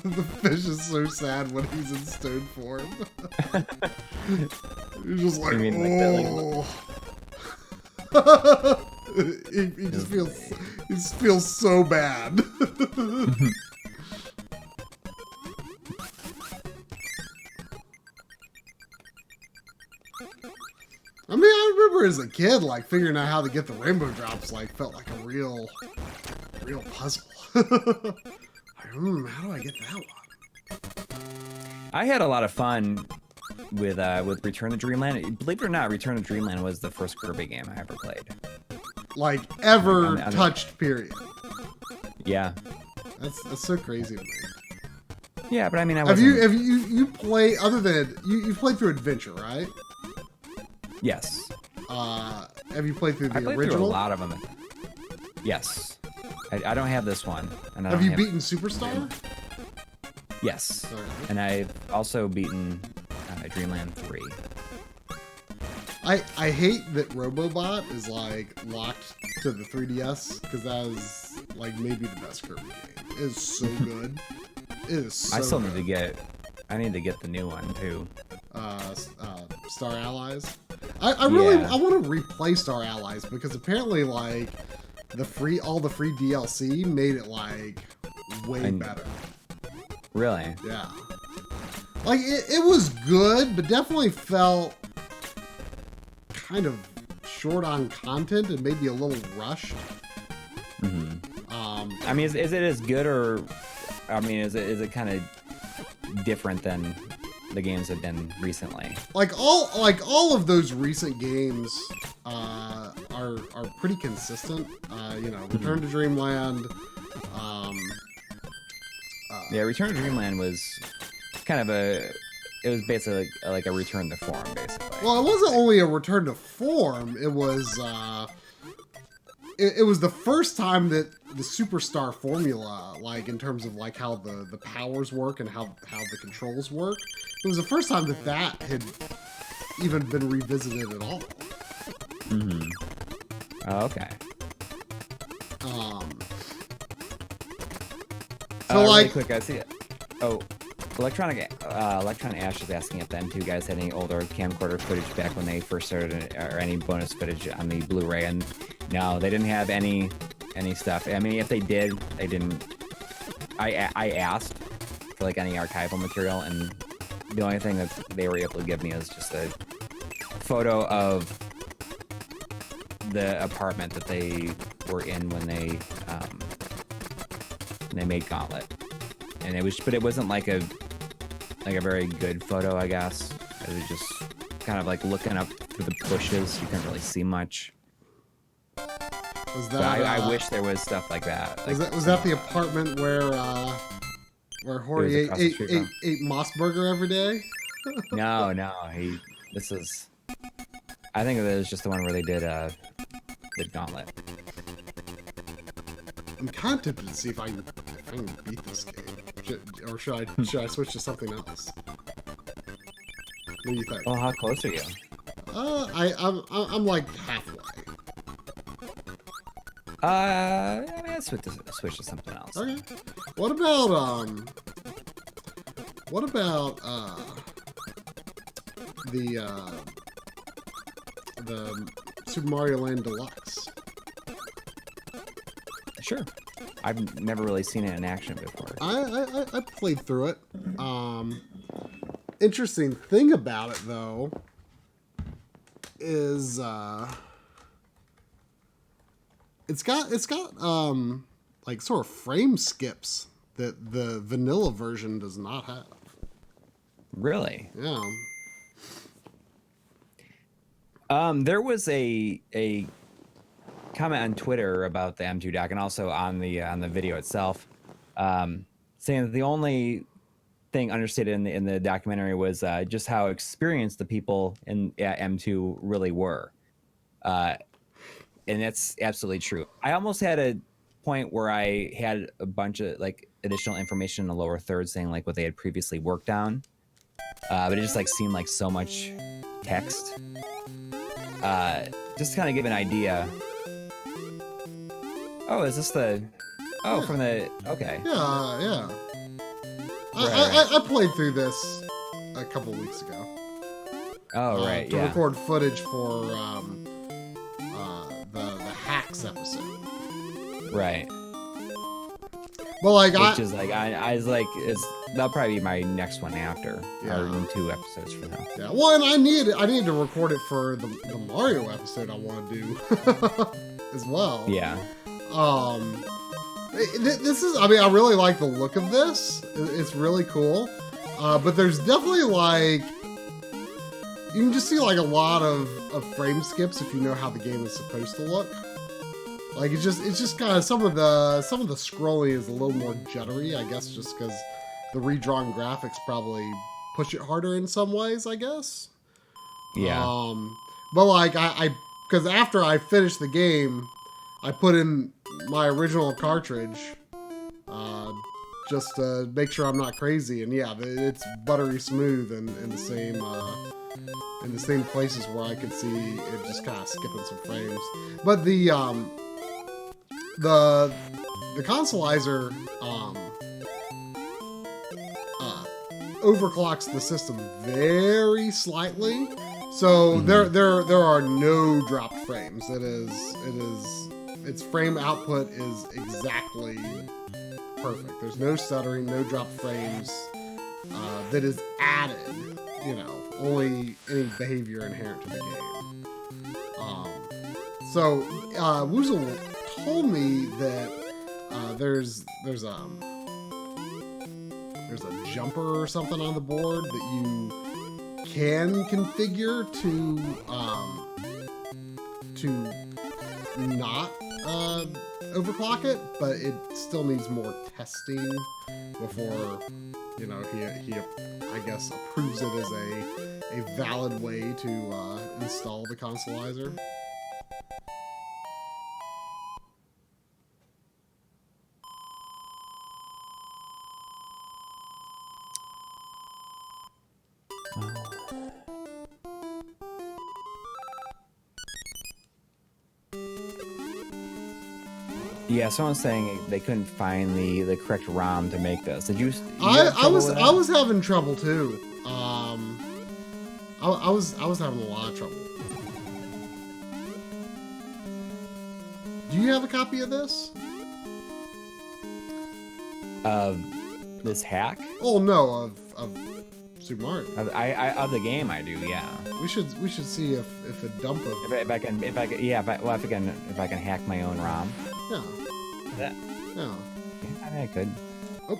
The fish is so sad when he's in stone form. He's just like, mean, oh. He just feels so bad. I mean, I remember as a kid, like figuring out how to get the rainbow drops, like felt like a real puzzle. How do I get that one? I had a lot of fun with Return to Dreamland. Believe it or not, Return to Dreamland was the first Kirby game I ever played. Like ever touched, period. Yeah. That's so crazy to me. Yeah, but I mean, have you play other than you played through Adventure, right? Yes. Have you played through the original? Through a lot of them. Yes. I don't have this one. And have you beaten Superstar? Yes. And I've also beaten Dreamland 3. I hate that Robobot is like locked to the 3DS because that is like maybe the best Kirby game. It is so good. It is so I still good. need to get the new one too. Star Allies. I really want to replay Star Allies because apparently like all the free DLC made it like way better. Really? Yeah. Like it was good, but definitely felt kind of short on content and maybe a little rushed. Mm-hmm. I mean, is it as good or? I mean, is it kind of different than the games have been recently? Like all of those recent games are pretty consistent. Return to Dreamland. Return to Dreamland was kind of it was basically like a return to form, basically. Well, it wasn't only a return to form. It was it was the first time that the Superstar formula, like in terms of like how the powers work and how the controls work, it was the first time that had even been revisited at all. Mm-hmm. Oh, okay. So like, really quick, I see it. Oh, Electronic Ash is asking if the M2 guys had any older camcorder footage back when they first started, or any bonus footage on the Blu-ray, and no, they didn't have any stuff. I mean, if they did, they didn't. I asked for like any archival material, and the only thing that they were able to give me is just a photo of the apartment that they were in when they made Gauntlet, and it wasn't like a very good photo, I guess. It was just kind of like looking up through the bushes. You couldn't really see much. Was that, I wish there was stuff like that. Was that the apartment where Hori ate Moss Burger every day? No. This is. I think that was just the one where they did Gauntlet. I'm kind of tempted to see if I can beat this game. Should I switch to something else? What do you think? Oh, how close are you? I'm like halfway. I mean, I'd switch to something else. Okay. What about the Super Mario Land Deluxe? Sure. I've never really seen it in action before. I played through it. Interesting thing about it though is it's got like sort of frame skips that the vanilla version does not have. Really? Yeah. There was a comment on Twitter about the M2 dock and also on the video itself, saying that the only thing understated in the documentary was just how experienced the people at M2 really were, and that's absolutely true. I almost had a point where I had a bunch of like additional information in the lower third saying like what they had previously worked on, but it just like seemed like so much text. Just to kind of give an idea. Oh, is this the? Oh, Yeah. from the. Okay. Yeah. Right. I played through this a couple weeks ago. Oh, right. To Yeah. record footage for the hacks episode. Right. Well, like Which is like I was like that'll probably be my next one after. Yeah. Or in 2 episodes from now. yeah. Well, and I needed to record it for the Mario episode I want to do as well. Yeah. This is, I mean, I really like the look of this. It's really cool. But there's definitely like, you can just see like a lot of frame skips if you know how the game is supposed to look. Like it's just kind of some of the scrolling is a little more jittery, I guess, just because the redrawn graphics probably push it harder in some ways, I guess. Yeah. But like I because after I finished the game, I put in my original cartridge, just to make sure I'm not crazy. And yeah, it's buttery smooth and in the same places where I could see it just kind of skipping some frames. But the Consolizer overclocks the system very slightly, so there are no dropped frames. Its frame output is exactly perfect. There's no stuttering, no dropped frames. That is added, only any behavior inherent to the game. So Woozle told me that there's a jumper or something on the board that you can configure to not overclock it, but it still needs more testing before he I guess approves it as a valid way to install the Consolizer. Yeah, someone's saying they couldn't find the correct ROM to make this. Did you? I was having trouble too. I was having a lot of trouble. Do you have a copy of this? This hack? Oh no, of Super Mario. Of the game, I do. Yeah. We should see if a dump of If I can hack my own ROM. yeah. Yeah. Yeah. I mean, I could. Oh.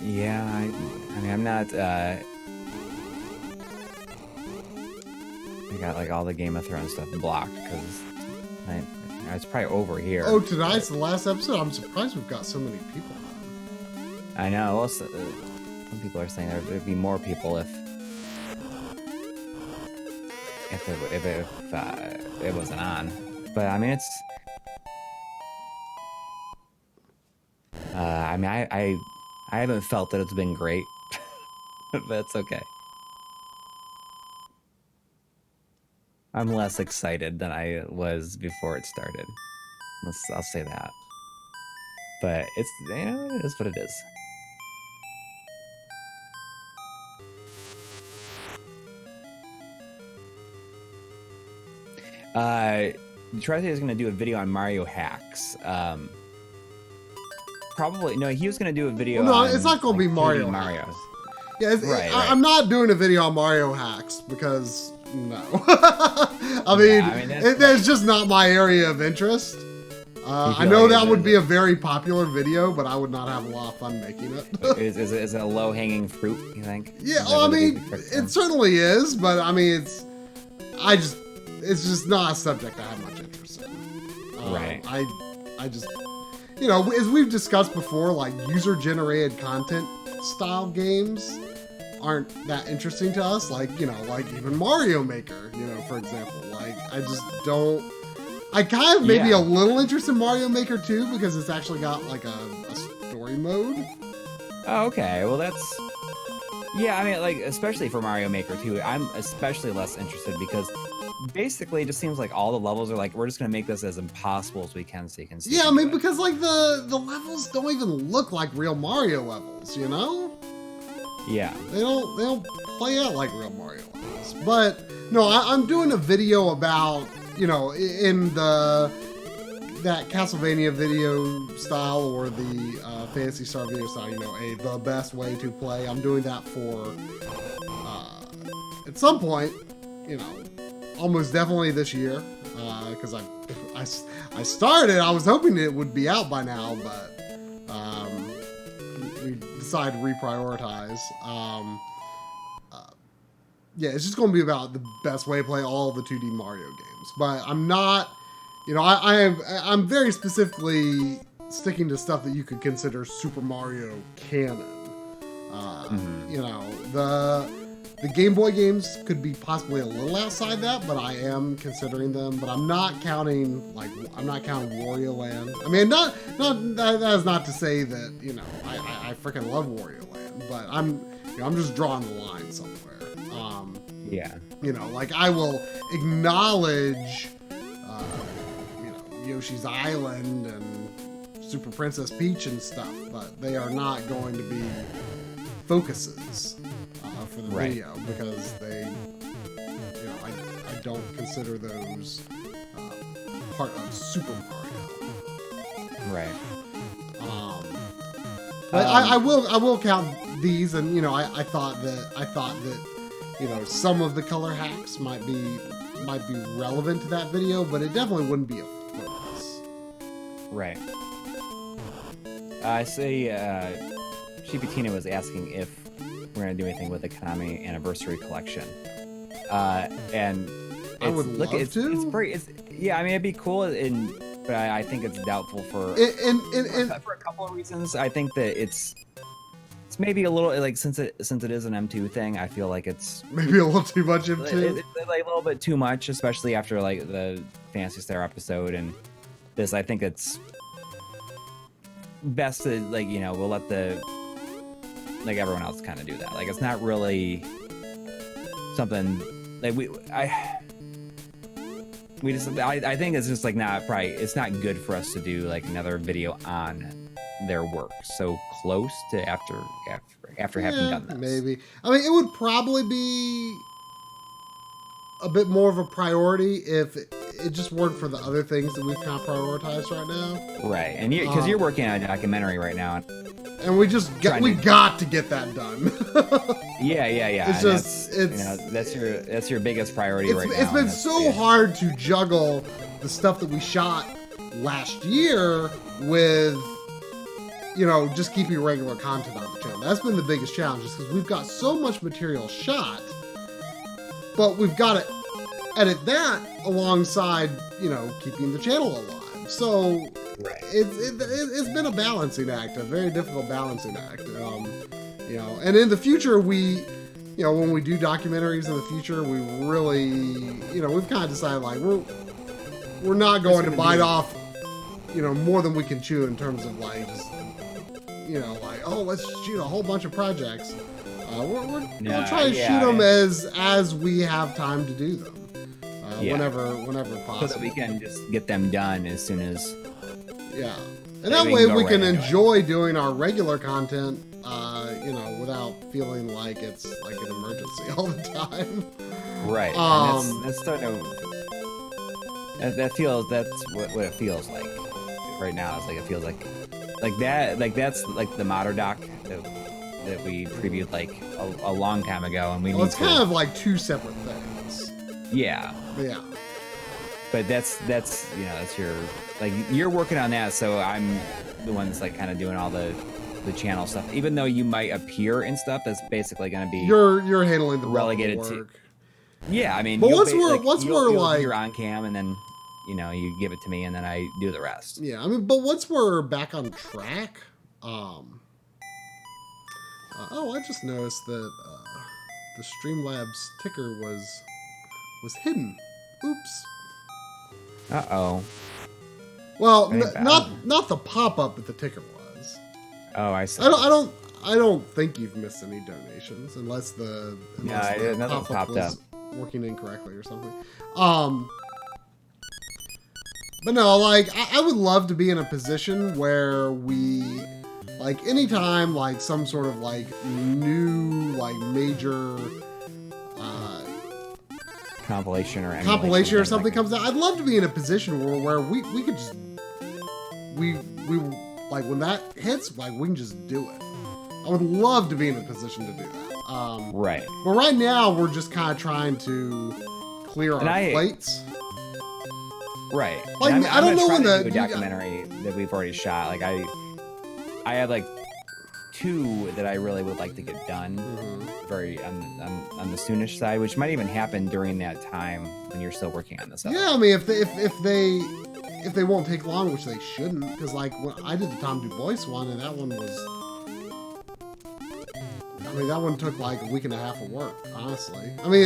Yeah, I mean, I'm not I got like all the Game of Thrones stuff blocked because it's probably over here. Oh, tonight's the last episode? I'm surprised we've got so many people on. I know. Well, some people are saying there'd be more people if it wasn't on. But I mean, it's. I mean, I haven't felt that it's been great, but that's okay. I'm less excited than I was before it started. I'll say that. But it's, it is what it is. Detroit is going to do a video on Mario hacks. Probably no. He was going to do a video. Well, no, on, it's not going to be Mario. Marios. Yeah, right. I'm not doing a video on Mario hacks because no. I mean, it's just not my area of interest. I know that would be a very popular video, but I would not have a lot of fun making it. is it a low-hanging fruit, you think? Yeah, well, I mean, it certainly is, but I mean, it's just not a subject I have much interest in. Right. I just, as we've discussed before, like user-generated content style games aren't that interesting to us. Like, like even Mario Maker, for example. Like, I just don't. I kind of maybe a little interest in Mario Maker too, because it's actually got like a story mode. Oh, okay. Well, that's... Yeah, I mean, like, especially for Mario Maker 2, I'm especially less interested because basically it just seems like all the levels are like, we're just going to make this as impossible as we can so you can see. Yeah, I mean, because like the levels don't even look like real Mario levels, Yeah. They don't play out like real Mario levels. But, no, I'm doing a video about... in that Castlevania video style or the Phantasy Star video style, the best way to play. I'm doing that for, at some point, almost definitely this year, because I started, I was hoping it would be out by now, but we decided to reprioritize. Yeah, it's just going to be about the best way to play all the 2D Mario games. But I'm not, I'm very specifically sticking to stuff that you could consider Super Mario canon. The Game Boy games could be possibly a little outside that, but I am considering them. But I'm not counting, Wario Land. I mean, that is not to say that, I freaking love Wario Land, but I'm just drawing the line somewhere. Yeah. I will acknowledge, Yoshi's Island and Super Princess Peach and stuff, but they are not going to be focuses for the video because they, I don't consider those part of Super Mario. Right. But I will count these, and I thought that some of the color hacks might be relevant to that video, but it definitely wouldn't be a focus. Right. I say Shibutina was asking if we're going to do anything with the Konami Anniversary Collection. And I would love to. Yeah, I mean, it'd be cool, but I think it's doubtful for a couple of reasons. I think that it's maybe a little like since it is an M2 thing, I feel like it's maybe a little too much M2. It's like a little bit too much, especially after like the Phantasy Star episode and this. I think it's best to we'll let everyone else kind of do that. Like it's not really something like I think it's just like it's not good for us to do like another video on their work so close to after having done this. Maybe. I mean, it would probably be a bit more of a priority if it just weren't for the other things that we've kind of prioritized right now. Right, and because you're working on a documentary right now, and we got to get that done. Yeah. It's that's your biggest priority right now. It's been so hard to juggle the stuff that we shot last year with just keeping regular content on the channel. That's been the biggest challenge, is because we've got so much material shot, but we've got to edit that alongside, keeping the channel alive. So it's been a balancing act, a very difficult balancing act. And in the future, when we do documentaries in the future, we really, we've kind of decided like we're not going to bite off, more than we can chew in terms of like just, like, oh, let's shoot a whole bunch of projects. We'll try to shoot them as we have time to do them, whenever possible. So that we can just get them done as soon as. Yeah, and that way we can enjoy doing our regular content, without feeling like it's like an emergency all the time. Right. That's starting to. That's what it feels like right now. It's like it feels like that. Like that's like the Motor Doc that we previewed like a long time ago, and it's kind of like two separate things. Yeah. Yeah. But that's your like you're working on that, so I'm the one that's like kind of doing all the channel stuff. Even though you might appear in stuff, that's basically going to be you're handling the relegated work. to. Yeah, I mean, but once we're like you're on cam, and then you give it to me, and then I do the rest. Yeah, I mean, but once we're back on track, I just noticed that the Streamlabs ticker was hidden. Oops. Uh-oh. Well, not the pop-up, but the ticker was. Oh, I see. I don't think you've missed any donations unless the nothing popped up. Working incorrectly or something. But no, like I would love to be in a position where we, like, anytime like some sort of like new like major compilation or something comes out, I'd love to be in a position where we could just we like when that hits, like we can just do it. I would love to be in a position to do that. Right. But right now we're just kind of trying to clear our plates. Right. Like I don't know when the documentary that we've already shot. Like I have like 2 that I really would like to get done. Very on the soonish side, which might even happen during that time when you're still working on this. Yeah, I mean, if they won't take long, which they shouldn't, because like when I did the Tom Du Bois one, and that one was, I mean, that one took like a week and a half of work, honestly. I mean,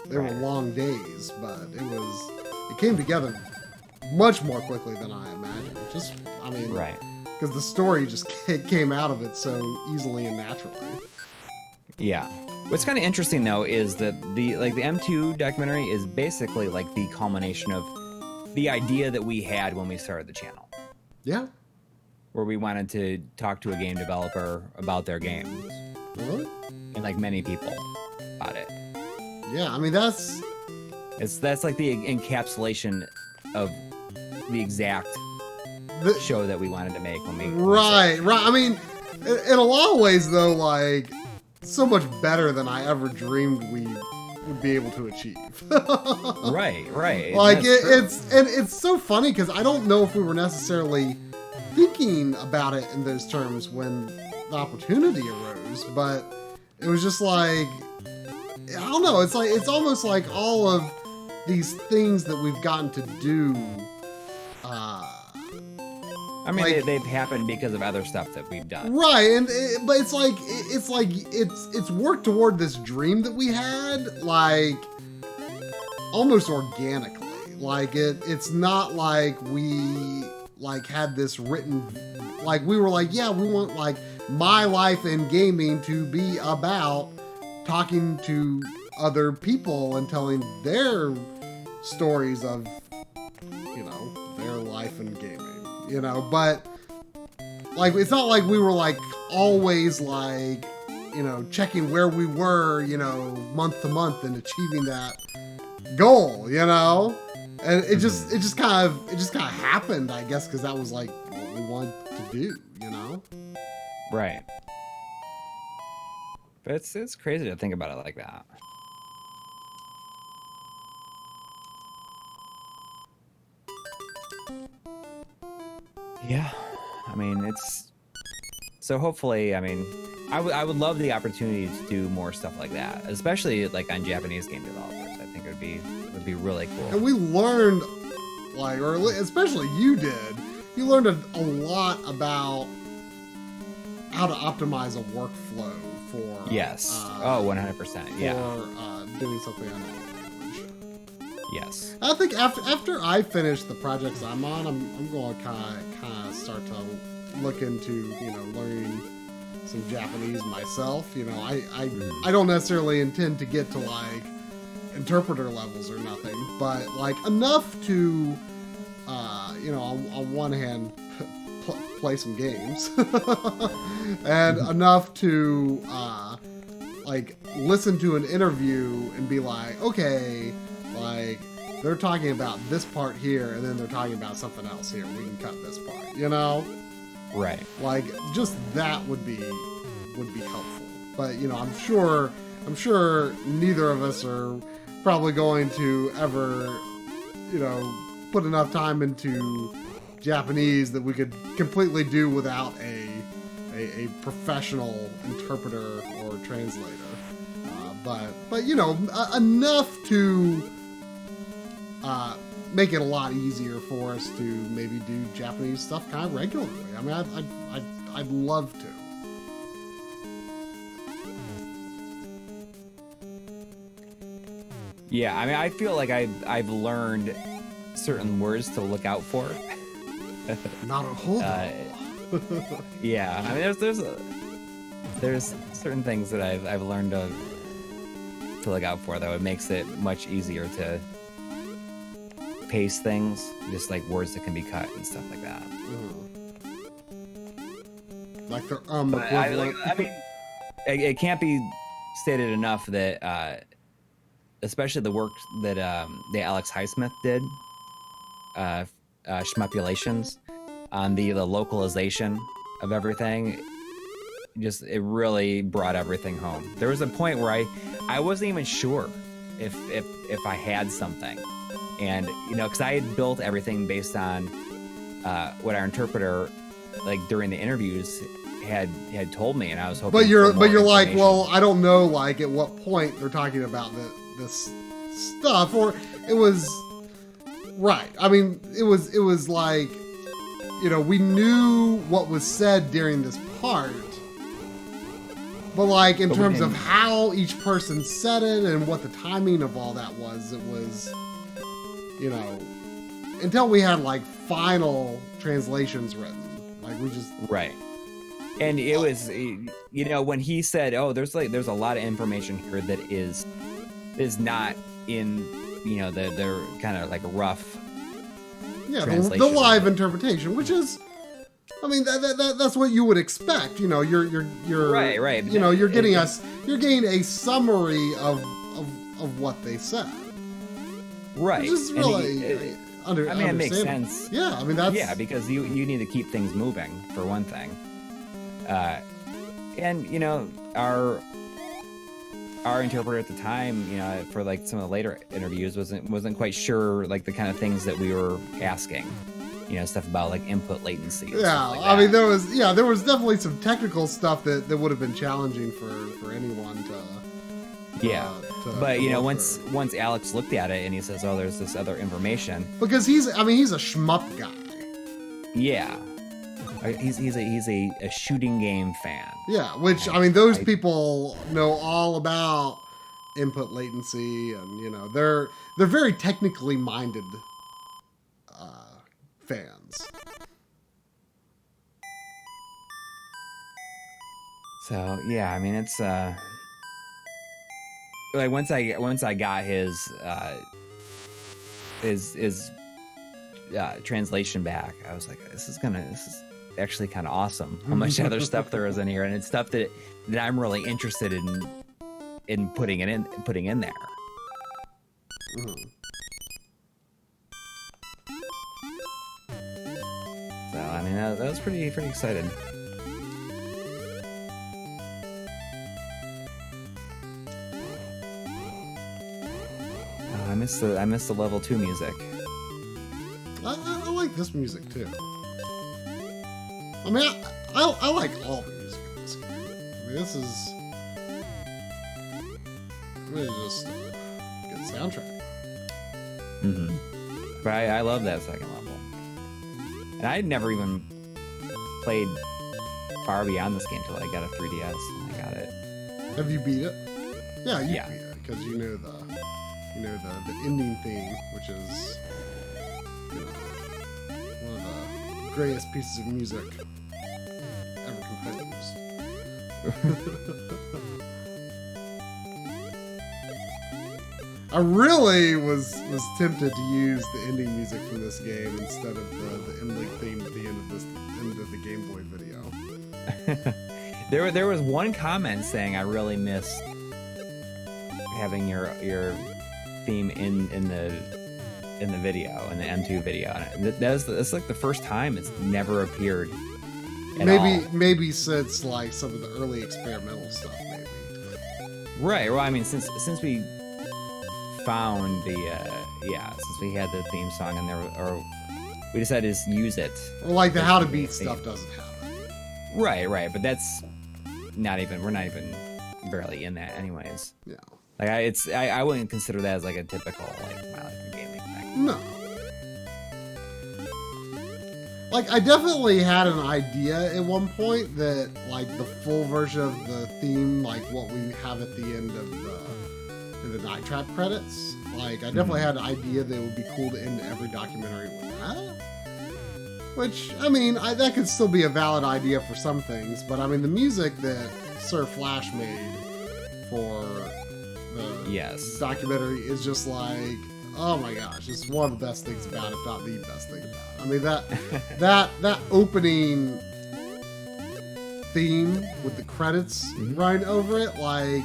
they were long days, but it came together much more quickly than I imagined. Right. Because the story just came out of it so easily and naturally. Yeah. What's kind of interesting though is that the M2 documentary is basically like the culmination of the idea that we had when we started the channel. Yeah. Where we wanted to talk to a game developer about their games. Really? And like many people about it. Yeah, I mean that's like the encapsulation of the exact show that we wanted to make when we Right. I mean, in a lot of ways though, like so much better than I ever dreamed we would be able to achieve. Right. Like it's so funny because I don't know if we were necessarily thinking about it in those terms when the opportunity arose, but it was just like, I don't know, it's almost like all of these things that we've gotten to do, I mean, like, they've happened because of other stuff that we've done. Right, but it's worked toward this dream that we had, like, almost organically. Like, it's not like we, like, had this written, like, we were like, yeah, we want, like, my life in gaming to be about talking to other people and telling their stories of, their life in gaming, but like, it's not like we were like always like, checking where we were, month to month and achieving that goal, and it just kind of happened, I guess, because that was like what we wanted to do, Right. But it's crazy to think about it like that. Yeah, I mean, it's so hopefully, I mean, I would love the opportunity to do more stuff like that, especially like on Japanese game developers. I think think would be really cool. And we learned, like, or especially you did, you learned a lot about how to optimize a workflow for Yes. 100%. Yeah. For doing something on a language. Yes. I think after I finish the projects I'm on, I'm going to kind of start to look into, you know, learning some Japanese myself. You know, I don't necessarily intend to get to like interpreter levels or nothing, but like enough to, you know, on one hand, play some games, and enough to like listen to an interview and be like, okay, like they're talking about this part here, and then they're talking about something else here. We can cut this part, you know? Right. Like just that would be helpful. But you know, I'm sure neither of us are probably going to ever, you know, put enough time into Japanese that we could completely do without a professional interpreter or translator. But you know, enough to make it a lot easier for us to maybe do Japanese stuff kind of regularly. I mean, I'd love to. Yeah, I mean, I feel like I've learned certain words to look out for. Not a whole lot. Yeah, I mean, there's certain things that I've learned to look out for, though. It makes it much easier to paste things, just like words that can be cut and stuff like that. Like the equivalent. I mean, it can't be stated enough that, especially the work that the Alex Highsmith did, Schmupulations, on the localization of everything. Just, it really brought everything home. There was a point where I wasn't even sure if I had something, and you know, because I had built everything based on what our interpreter, like during the interviews, had told me, and I was hoping. But you're like, well, I don't know, like at what point they're talking about this stuff, or it was right. I mean, it was like, you know, we knew what was said during this part, but like in terms of how each person said it and what the timing of all that was, it was, you know, until we had like final translations written, like we just right. And it was, you know, when he said, "Oh, there's a lot of information here that is not in, you know, they're kind of like rough." Yeah, the live interpretation, which is, I mean, that's what you would expect. You know, you're right. You know, you're getting a summary of what they said. Right. Which is really, I mean, it makes sense. Yeah, I mean that's because you need to keep things moving for one thing. And you know, our interpreter at the time, you know, for like some of the later interviews wasn't quite sure like the kind of things that we were asking, you know, stuff about like input latency. And stuff like that. I mean, there was definitely some technical stuff that would have been challenging for anyone to. But you know, once Alex looked at it and he says, "Oh, there's this other information," because he's a shmup guy. Yeah. He's a shooting game fan. Yeah, which I mean, those people know all about input latency, and you know they're very technically minded fans. So yeah, I mean it's like once I got his translation back, I was like, this is actually kind of awesome how much other stuff there is in here, and it's stuff that I'm really interested in putting in there. So I mean that was pretty excited. I miss the level 2 music. I like this music too. I mean, I like all the music in this game. I mean, this is just good soundtrack. Mm-hmm. But I love that second level. And I had never even played far beyond this game until I got a 3DS and I got it. Have you beat it? Yeah, you Yeah. beat it because you know the ending theme, which is one of the greatest pieces of music ever composed. I really was tempted to use the ending music from this game instead of the MLiG theme at the end of the Game Boy video. There was one comment saying I really missed having your theme in the video, in the M2 video. And that's like the first time it's never appeared. Maybe since like some of the early experimental stuff, maybe. Right. Well, I mean, since we found since we had the theme song in there, or we decided to just use it. Or like the How to Beat stuff doesn't have it. Right. But that's we're not even barely in that anyways. Yeah. Like I wouldn't consider that as like a typical like My Life in Gaming thing. No. Like, I definitely had an idea at one point that, like, the full version of the theme, like what we have at the end of the Night Trap credits, like, I definitely had an idea that it would be cool to end every documentary with that. Which, I mean, that could still be a valid idea for some things, but I mean, the music that Sir Flash made for the documentary is just like, oh my gosh, it's one of the best things about it, if not the best thing about it. I mean, that opening theme with the credits running over it, like,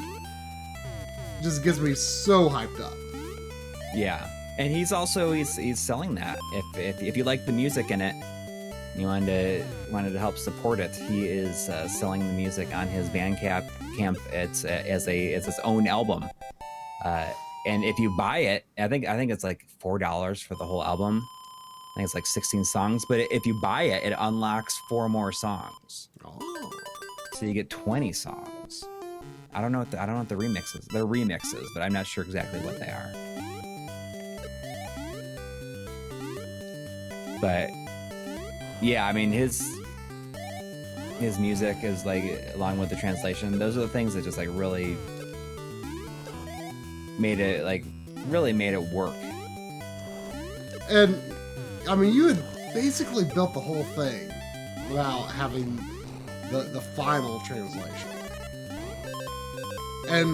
just gets me so hyped up. Yeah, and he's selling that. If you like the music in it, and you wanted to help support it, he is selling the music on his Bandcamp. It's as its own album. And if you buy it, I think it's like $4 for the whole album. I think it's like 16 songs. But if you buy it, it unlocks 4 more songs. Oh. So you get 20 songs. I don't know what the remixes. They're remixes, but I'm not sure exactly what they are. But yeah, I mean his music is like, along with the translation, those are the things that just like really made it work. And I mean, you had basically built the whole thing without having the final translation, and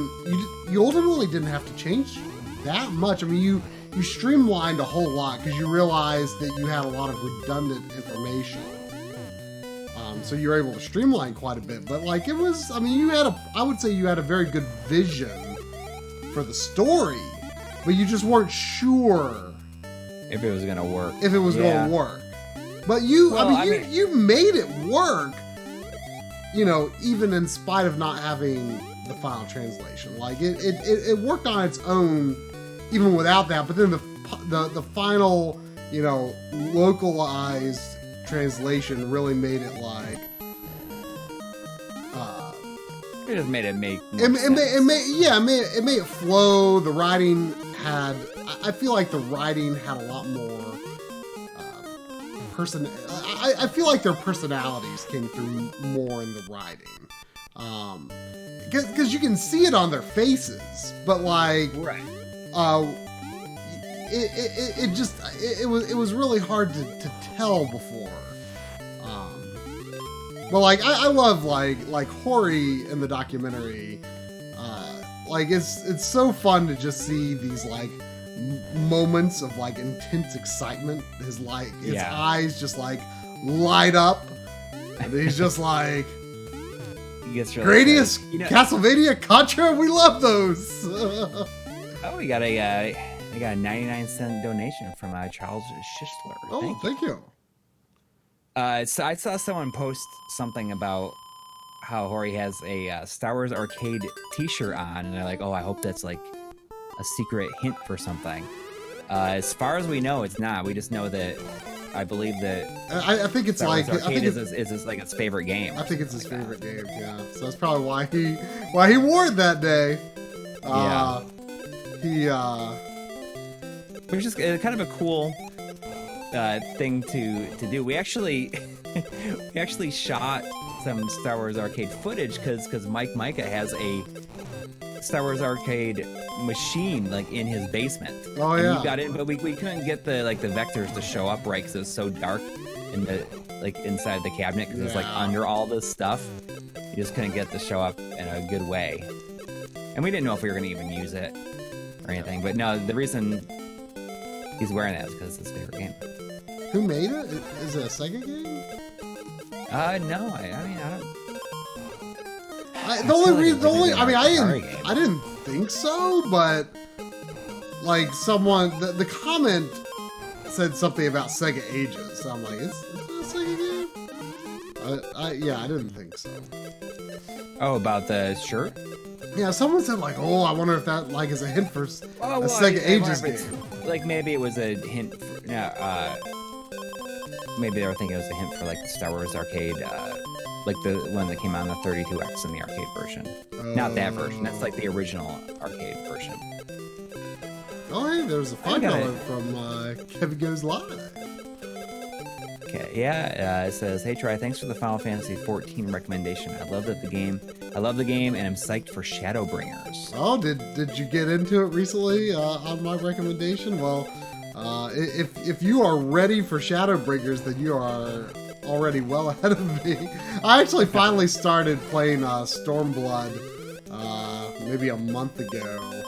you ultimately didn't have to change that much. I mean, you streamlined a whole lot because you realized that you had a lot of redundant information. So you were able to streamline quite a bit, but like it was, I mean, I would say you had a very good vision for the story, but you just weren't sure if it was gonna work. But you made it work, even in spite of not having the final translation. Like it worked on its own even without that, but then the final, localized translation really made it like it just made it make more it made it flow. The writing I feel like the writing had a lot more I feel like their personalities came through more in the writing, because you can see it on their faces, but like right. It was really hard to tell before. But like I love like Coury in the documentary. Like it's so fun to just see these like moments of like intense excitement. His eyes just like light up, and he's just like, he gets really greatest Castlevania Contra. We love those. Oh, we got a 99-cent donation from Charles Schischler. Oh, thank you. So I saw someone post something about how Coury has a Star Wars Arcade t-shirt on, and they're like, oh, I hope that's like a secret hint for something. As far as we know, it's not. We just know that I believe that I think it's Star Wars like Arcade is like its favorite game. I think it's his favorite game. Yeah, so that's probably why he wore it that day. Yeah. He It was just kind of a cool thing to do. We actually shot some Star Wars Arcade footage because Mike Micah has a Star Wars Arcade machine like in his basement. Oh and yeah. we got in, but we couldn't get the vectors to show up right because it was so dark in the inside the cabinet because it was like under all this stuff. You just couldn't get it to show up in a good way, and we didn't know if we were going to even use it or anything. But no, the reason he's wearing that is because it's his favorite game. Who made it? Is it a Sega game? No, I mean I don't. I didn't think so, but like someone, the comment said something about Sega Ages. So I'm like, is it a Sega game? I didn't think so. Oh, about the shirt? Yeah, someone said like, oh, I wonder if that like is a hint for a Sega Ages game. Like maybe it was a hint. Maybe they were thinking it was a hint for like the Star Wars Arcade. Like the one that came out on the 32X in the arcade version. Not that version. That's like the original arcade version. Oh, hey, there's a $5 from Kevin Goes Live. Okay, yeah, it says, "Hey, Try, thanks for the Final Fantasy 14 recommendation. I love the game, and I'm psyched for Shadowbringers." Oh, did you get into it recently on my recommendation? Well, if you are ready for Shadowbringers, then you are already well ahead of me. I actually finally started playing Stormblood maybe a month ago,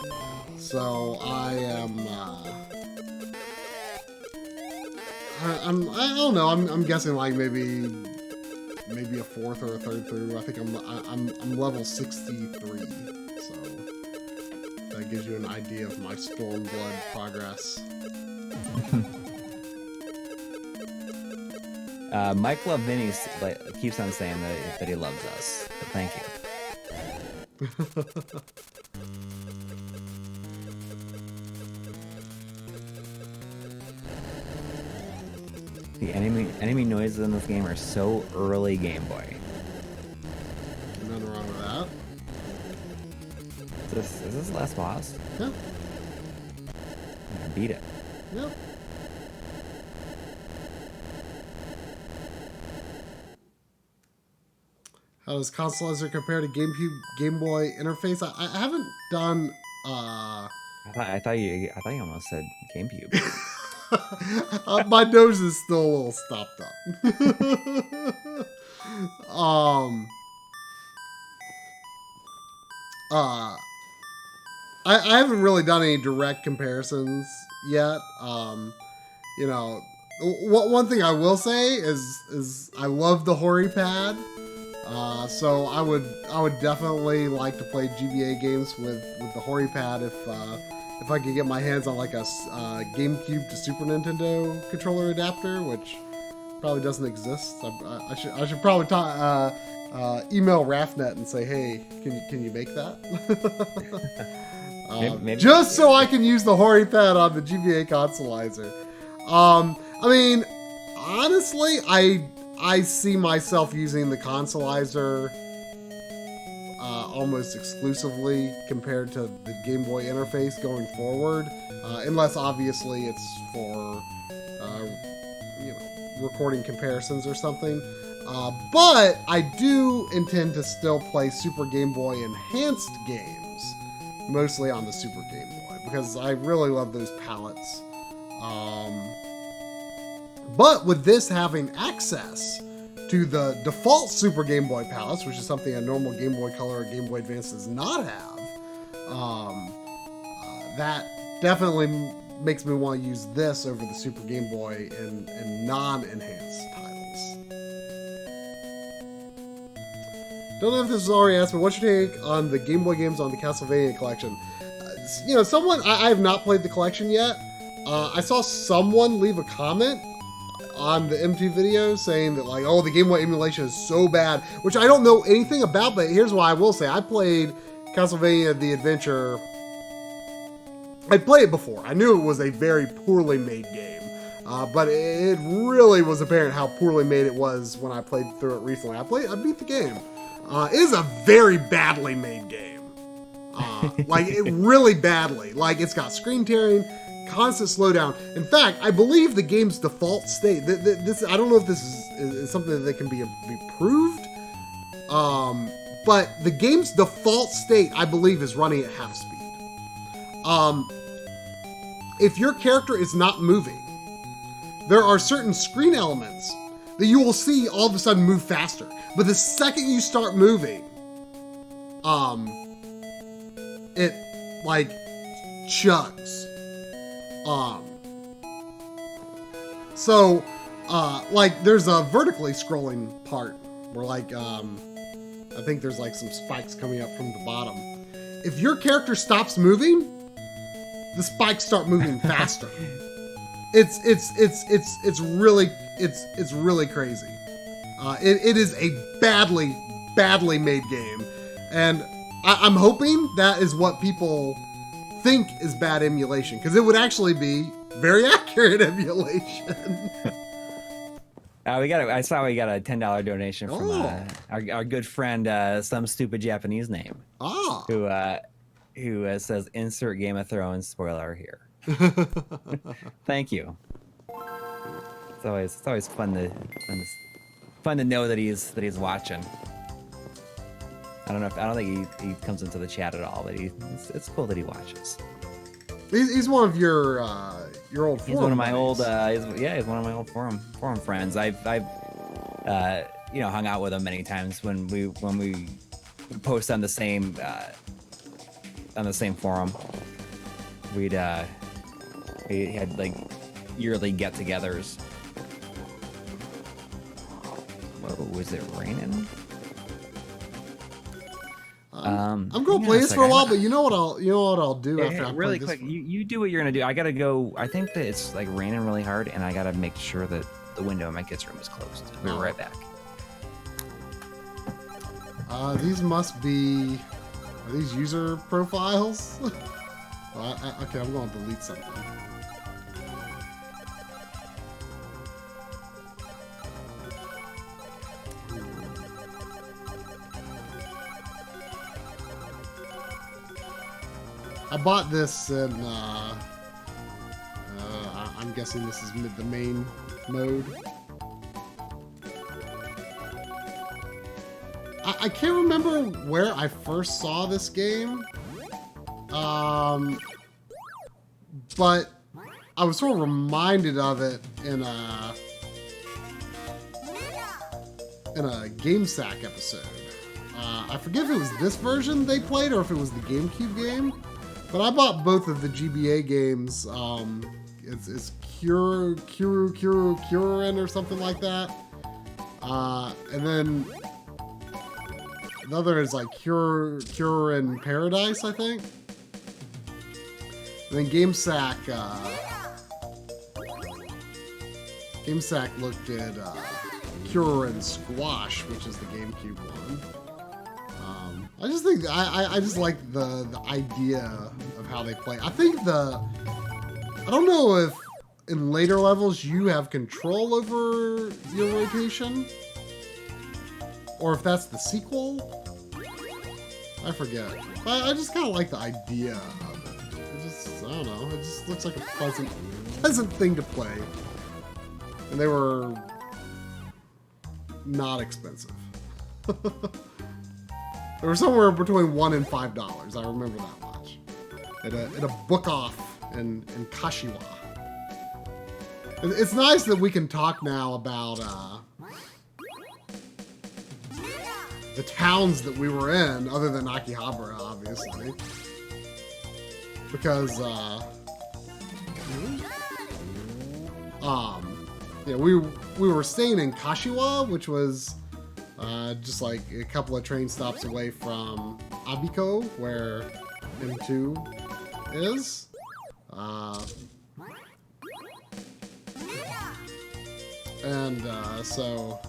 so I am. I don't know. I'm guessing like maybe a fourth or a third through. I think I'm level 63, so that gives you an idea of my Stormblood progress. Mike Love Vinny keeps on saying that he loves us. But thank you. The enemy noises in this game are so early Game Boy. Nothing wrong with that. Is this the last boss? Yeah. I beat it. Yep. How does Consolizer compare to GameCube Game Boy interface? I haven't done. I thought you almost said GameCube. My nose is still a little stopped up. I haven't really done any direct comparisons yet. You know, one thing I will say is I love the Hori pad. So I would definitely like to play GBA games with the Hori pad if I could get my hands on like a GameCube to Super Nintendo controller adapter, which probably doesn't exist. I should probably email RAFnet and say, hey, can you make that? Maybe. Just so I can use the Hori pad on the GBA Consolizer. I mean, honestly, I see myself using the Consolizer almost exclusively compared to the Game Boy interface going forward, unless obviously it's for recording comparisons or something. But I do intend to still play Super Game Boy enhanced games, mostly on the Super Game Boy, because I really love those palettes. But with this having access to the default Super Game Boy palettes, which is something a normal Game Boy Color or Game Boy Advance does not have, that definitely makes me want to use this over the Super Game Boy in non-enhanced titles. Don't know if this was already asked, but what's your take on the Game Boy games on the Castlevania collection? I have not played the collection yet. I saw someone leave a comment on the M2 video saying that like, oh, the Game Boy emulation is so bad, which I don't know anything about, but here's what I will say. I played Castlevania The Adventure. I played it before. I knew it was a very poorly made game, but it really was apparent how poorly made it was when I played through it recently. I beat the game. It is a very badly made game. Like, it really badly. Like, it's got screen tearing, constant slowdown. In fact, I believe the game's default state, this I don't know if this is something that can be proved, but the game's default state, I believe, is running at half speed. If your character is not moving, there are certain screen elements that you will see all of a sudden move faster. But the second you start moving, it like chugs. So like there's a vertically scrolling part where like I think there's like some spikes coming up from the bottom. If your character stops moving, the spikes start moving faster. It's really crazy. It is a badly made game, and I'm hoping that is what people think is bad emulation, because it would actually be very accurate emulation. I saw we got a $10 donation from our good friend, some stupid Japanese name, who says insert Game of Thrones spoiler here. Thank you. It's always fun to know that he's watching. I don't think he comes into the chat at all, but it's cool that he watches. He's one of your old forum he's one of my buddies. he's one of my old forum friends. I've hung out with him many times when we post on the same forum. We had like yearly get-togethers. Whoa, is it raining? I'm gonna play this for a while, but you know what I'll do after I play really this quick. one? You do what you're gonna do. I gotta go. I think that it's like raining really hard, and I gotta make sure that the window in my kids' room is closed. We'll be right back. These must be. Are these user profiles? Okay, I'm going to delete something. I bought this in, I'm guessing this is the main mode. I can't remember where I first saw this game, but I was sort of reminded of it in a GameSack episode. I forget if it was this version they played or if it was the GameCube game, but I bought both of the GBA games. It's Kururin or something like that, and then the other is like Kururin Paradise, I think. And then GameSack looked at Kururin Squash, which is the GameCube one. I just think I just like the idea of how they play. I think I don't know if in later levels you have control over your rotation, or if that's the sequel. I forget. But I just kind of like the idea of it. I don't know. It just looks like a pleasant thing to play. And they were not expensive. They were somewhere between $1 and $5. I remember that much. At a book off in Kashiwa. It's nice that we can talk now about the towns that we were in, other than Akihabara, obviously. Because, yeah, we were staying in Kashiwa, which was just like a couple of train stops away from Abiko, where M2 is. So...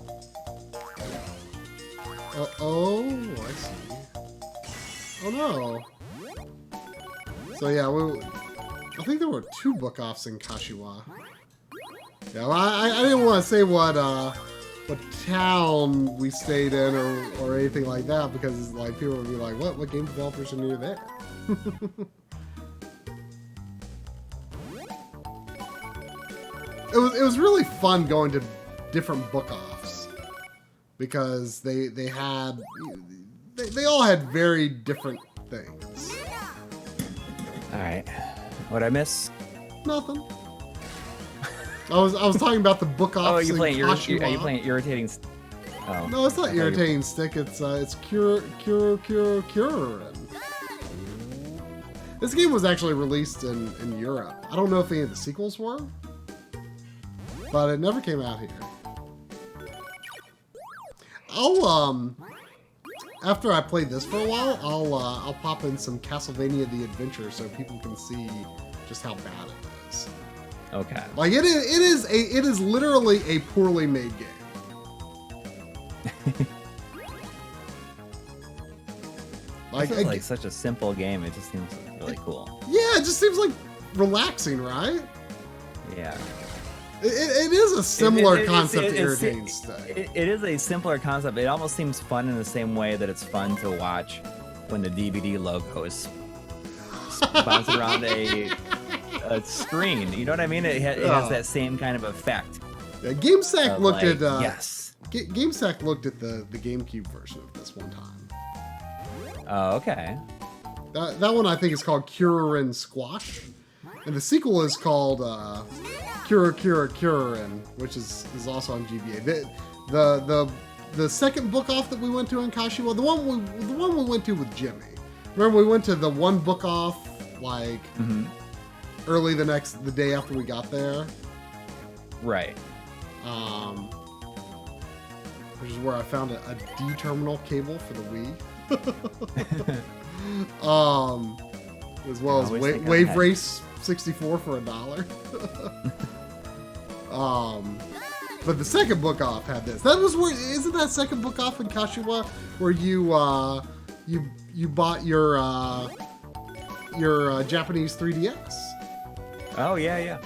Oh, I see. Oh no. So yeah, I think there were 2 book offs in Kashiwa. Yeah, well, I didn't want to say what town we stayed in or anything like that, because like people would be like, what game developers are near there? It was really fun going to different book offs, because they all had very different things. All right. What'd I miss? Nothing. I was talking about the book offs. Oh, are you playing irritating? Oh. No, it's not irritating stick. It's Kururin. This game was actually released in Europe. I don't know if any of the sequels were, but it never came out here. I'll after I play this for a while, I'll pop in some Castlevania: The Adventure so people can see just how bad it is. Okay. Like it is literally a poorly made game. like such a simple game. It just seems really cool. Yeah, it just seems like relaxing, right? Yeah. It is a similar concept to Irritating Stick. It is a simpler concept. It almost seems fun in the same way that it's fun to watch when the DVD logo is bouncing around a screen. You know what I mean? It has that same kind of effect. Yeah, GameSack looked at yes. GameSack looked at the GameCube version of this one time. Oh, okay. That one I think is called Kururin Squash, and the sequel is called Kururin, which is also on GBA. The second book off that we went to in Kashiwa, the one we went to with Jimmy. Remember we went to the one book off like early the day after we got there. Right. Which is where I found a D terminal cable for the Wii. As well as Wave Race 64 for $1. But the second book off had this. That was where isn't that second book off in Kashiwa where you bought your Japanese 3DS? Oh yeah.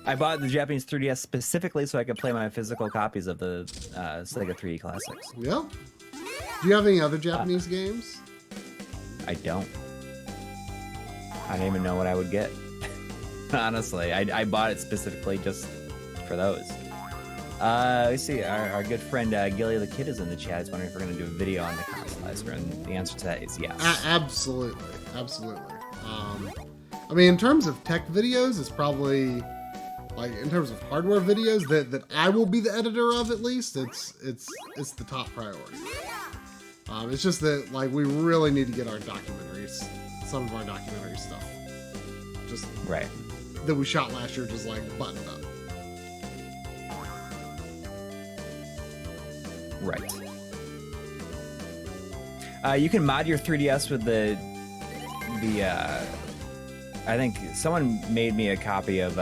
I bought the Japanese 3DS specifically so I could play my physical copies of the Sega 3D Classics. Yep. Do you have any other Japanese games? I don't. I don't even know what I would get. Honestly, I bought it specifically just for those. Let's see, our good friend Gilly the Kid is in the chat. He's wondering if we're going to do a video on the Consolizer, and the answer to that is yes. Absolutely. I mean, in terms of tech videos, it's probably... Like in terms of hardware videos that I will be the editor of, at least it's the top priority. It's just that like we really need to get our documentaries, some of our documentary stuff, just right that we shot last year, just like buttoned up. Right. You can mod your 3DS with the I think someone made me a copy of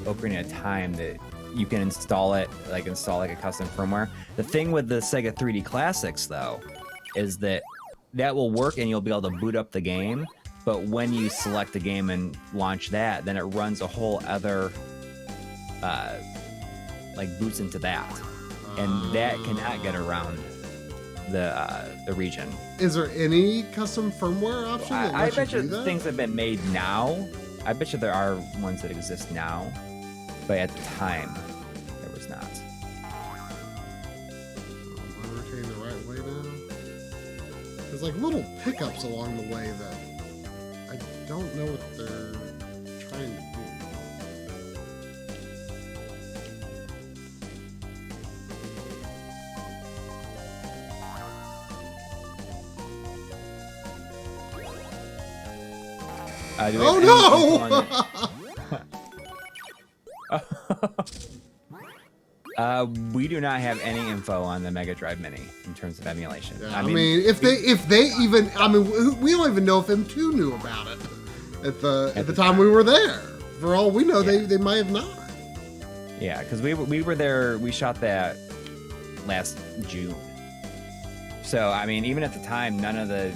Ocarina of Time that you can install like a custom firmware. The thing with the Sega 3D Classics though is that will work and you'll be able to boot up the game, but when you select the game and launch that, then it runs a whole other like boots into that, and that cannot get around the region. Is there any custom firmware option? I bet you things have been made now. I bet you there are ones that exist now, but at the time, there was not. Am I rotating the right way now? There's like little pickups along the way that I don't know what they're trying to do. Oh no! We do not have any info on the Mega Drive Mini in terms of emulation. Yeah, I mean, if they even, I mean, we don't even know if M2 knew about it at the time we were there. For all we know, they might have not. Yeah, because we were there. We shot that last June. So I mean, even at the time, none of the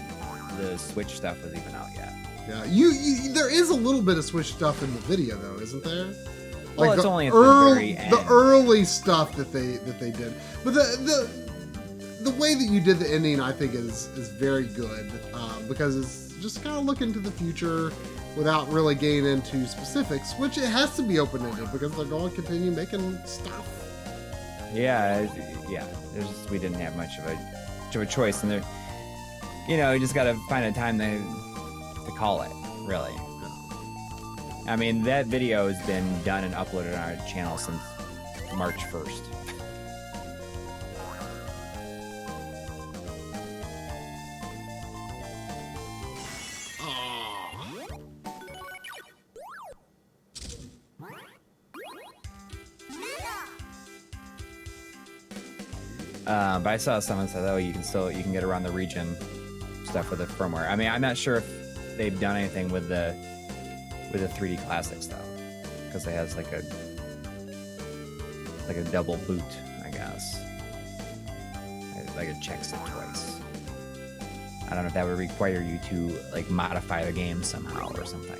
Switch stuff was even out yet. Yeah, there is a little bit of Switch stuff in the video though, isn't there? Well, it's only at the very end. The early stuff that they did, but the way that you did the ending, I think, is very good because it's just kind of looking to the future without really getting into specifics, which it has to be open-ended because they're going to continue making stuff. Yeah. We didn't have much of a choice, and you just got to find a time to call it. Really. I mean, that video has been done and uploaded on our channel since March 1st. But I saw someone said, "Oh, you can get around the region stuff with the firmware." I mean, I'm not sure if they've done anything with the 3D Classics though, because it has like a double boot, I guess. Like it checks it twice. I don't know if that would require you to like modify the game somehow or something.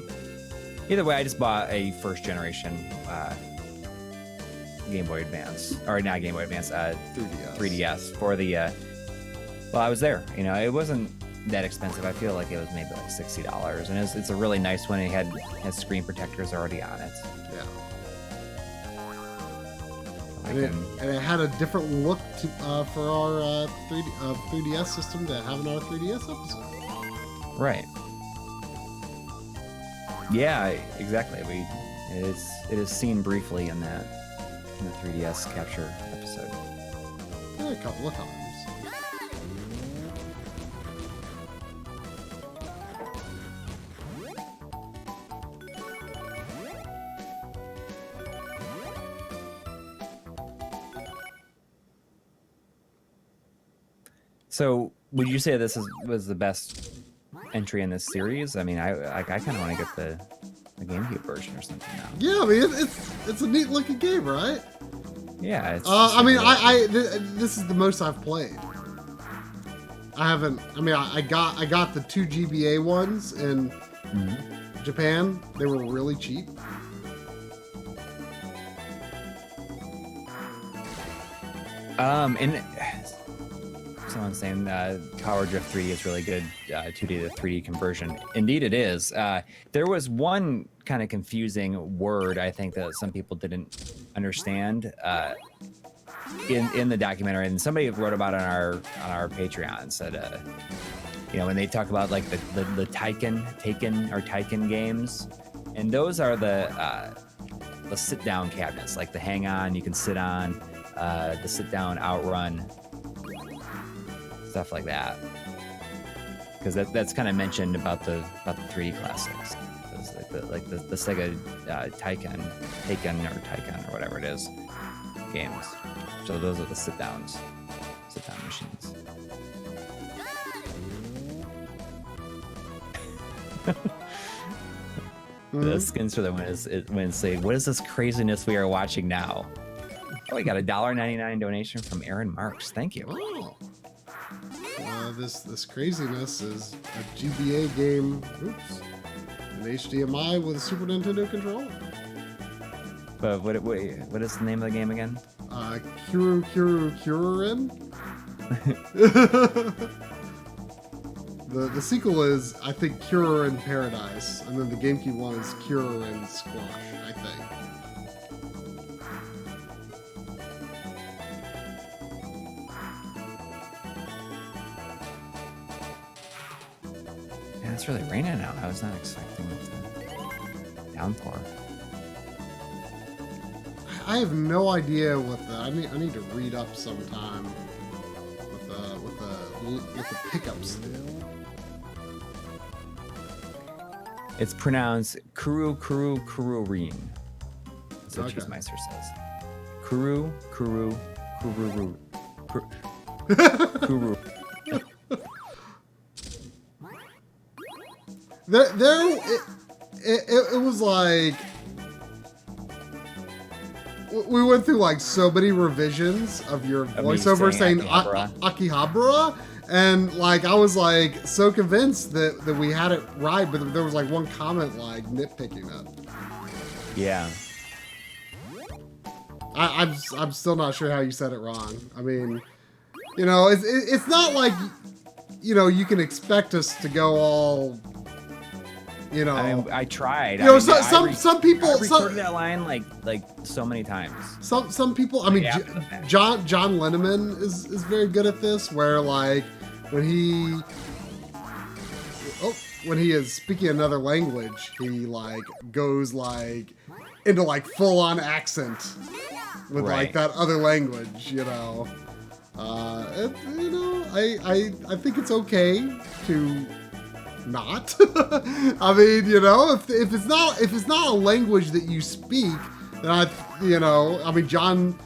Either way, I just bought a first generation Game Boy Advance, or not Game Boy Advance, 3DS for the. Well, I was there. It wasn't that expensive. I feel like it was maybe like $60, and it's a really nice one. It has screen protectors already on it. Yeah. And it had a different look for our 3DS system to have in our 3DS episode. Right. Yeah, exactly. It is seen briefly in the 3DS capture episode. Yeah, a couple of times. So, would you say this was the best entry in this series? I mean, I kind of want to get the GameCube version or something now. Yeah, I mean it's a neat looking game, right? Yeah. This is the most I've played. I haven't. I mean, I got the 2 GBA ones in Japan. They were really cheap. And someone's saying Power Drift 3D is really good 2D to 3D conversion. Indeed, it is. There was one kind of confusing word I think that some people didn't understand in the documentary, and somebody wrote about it on our Patreon. Said, when they talk about like the Taken games, and those are the sit down cabinets, like the hang on you can sit on, the sit down outrun. Stuff like that, because that's kind of mentioned about the 3D classics, like the Sega Taken or whatever it is games. So those are the sit down machines. The skins for the win is say, what is this craziness we are watching now? Oh, we got a $1.99 donation from Aaron Marks. Thank you. Oh. This craziness is a GBA game. Oops. An HDMI with a Super Nintendo controller. But what is the name of the game again? Kururin. The sequel is, I think, Kururin Paradise, and then the GameCube one is Kururin Squash, I think. It's really raining out. I was not expecting the downpour. I have no idea what I need to read up sometime what the pickups do. It's pronounced Kururin. That's what Cheesemeister says. Kuru. It was like we went through like so many revisions of your voiceover saying Akihabara, and like I was like so convinced that we had it right, but there was like one comment like nitpicking it. Yeah. I'm still not sure how you said it wrong. I mean, you know, it's not like, you know, you can expect us to go all, you know. I mean, I tried. You know, I mean, some people I recorded that line like so many times. Some people. I mean, after the fact. John Linneman is very good at this. Where like when he is speaking another language, he like goes like into like full on accent with like that other language. You know. You know, I think it's okay to not. I mean, you know, if it's not a language that you speak, then I mean, John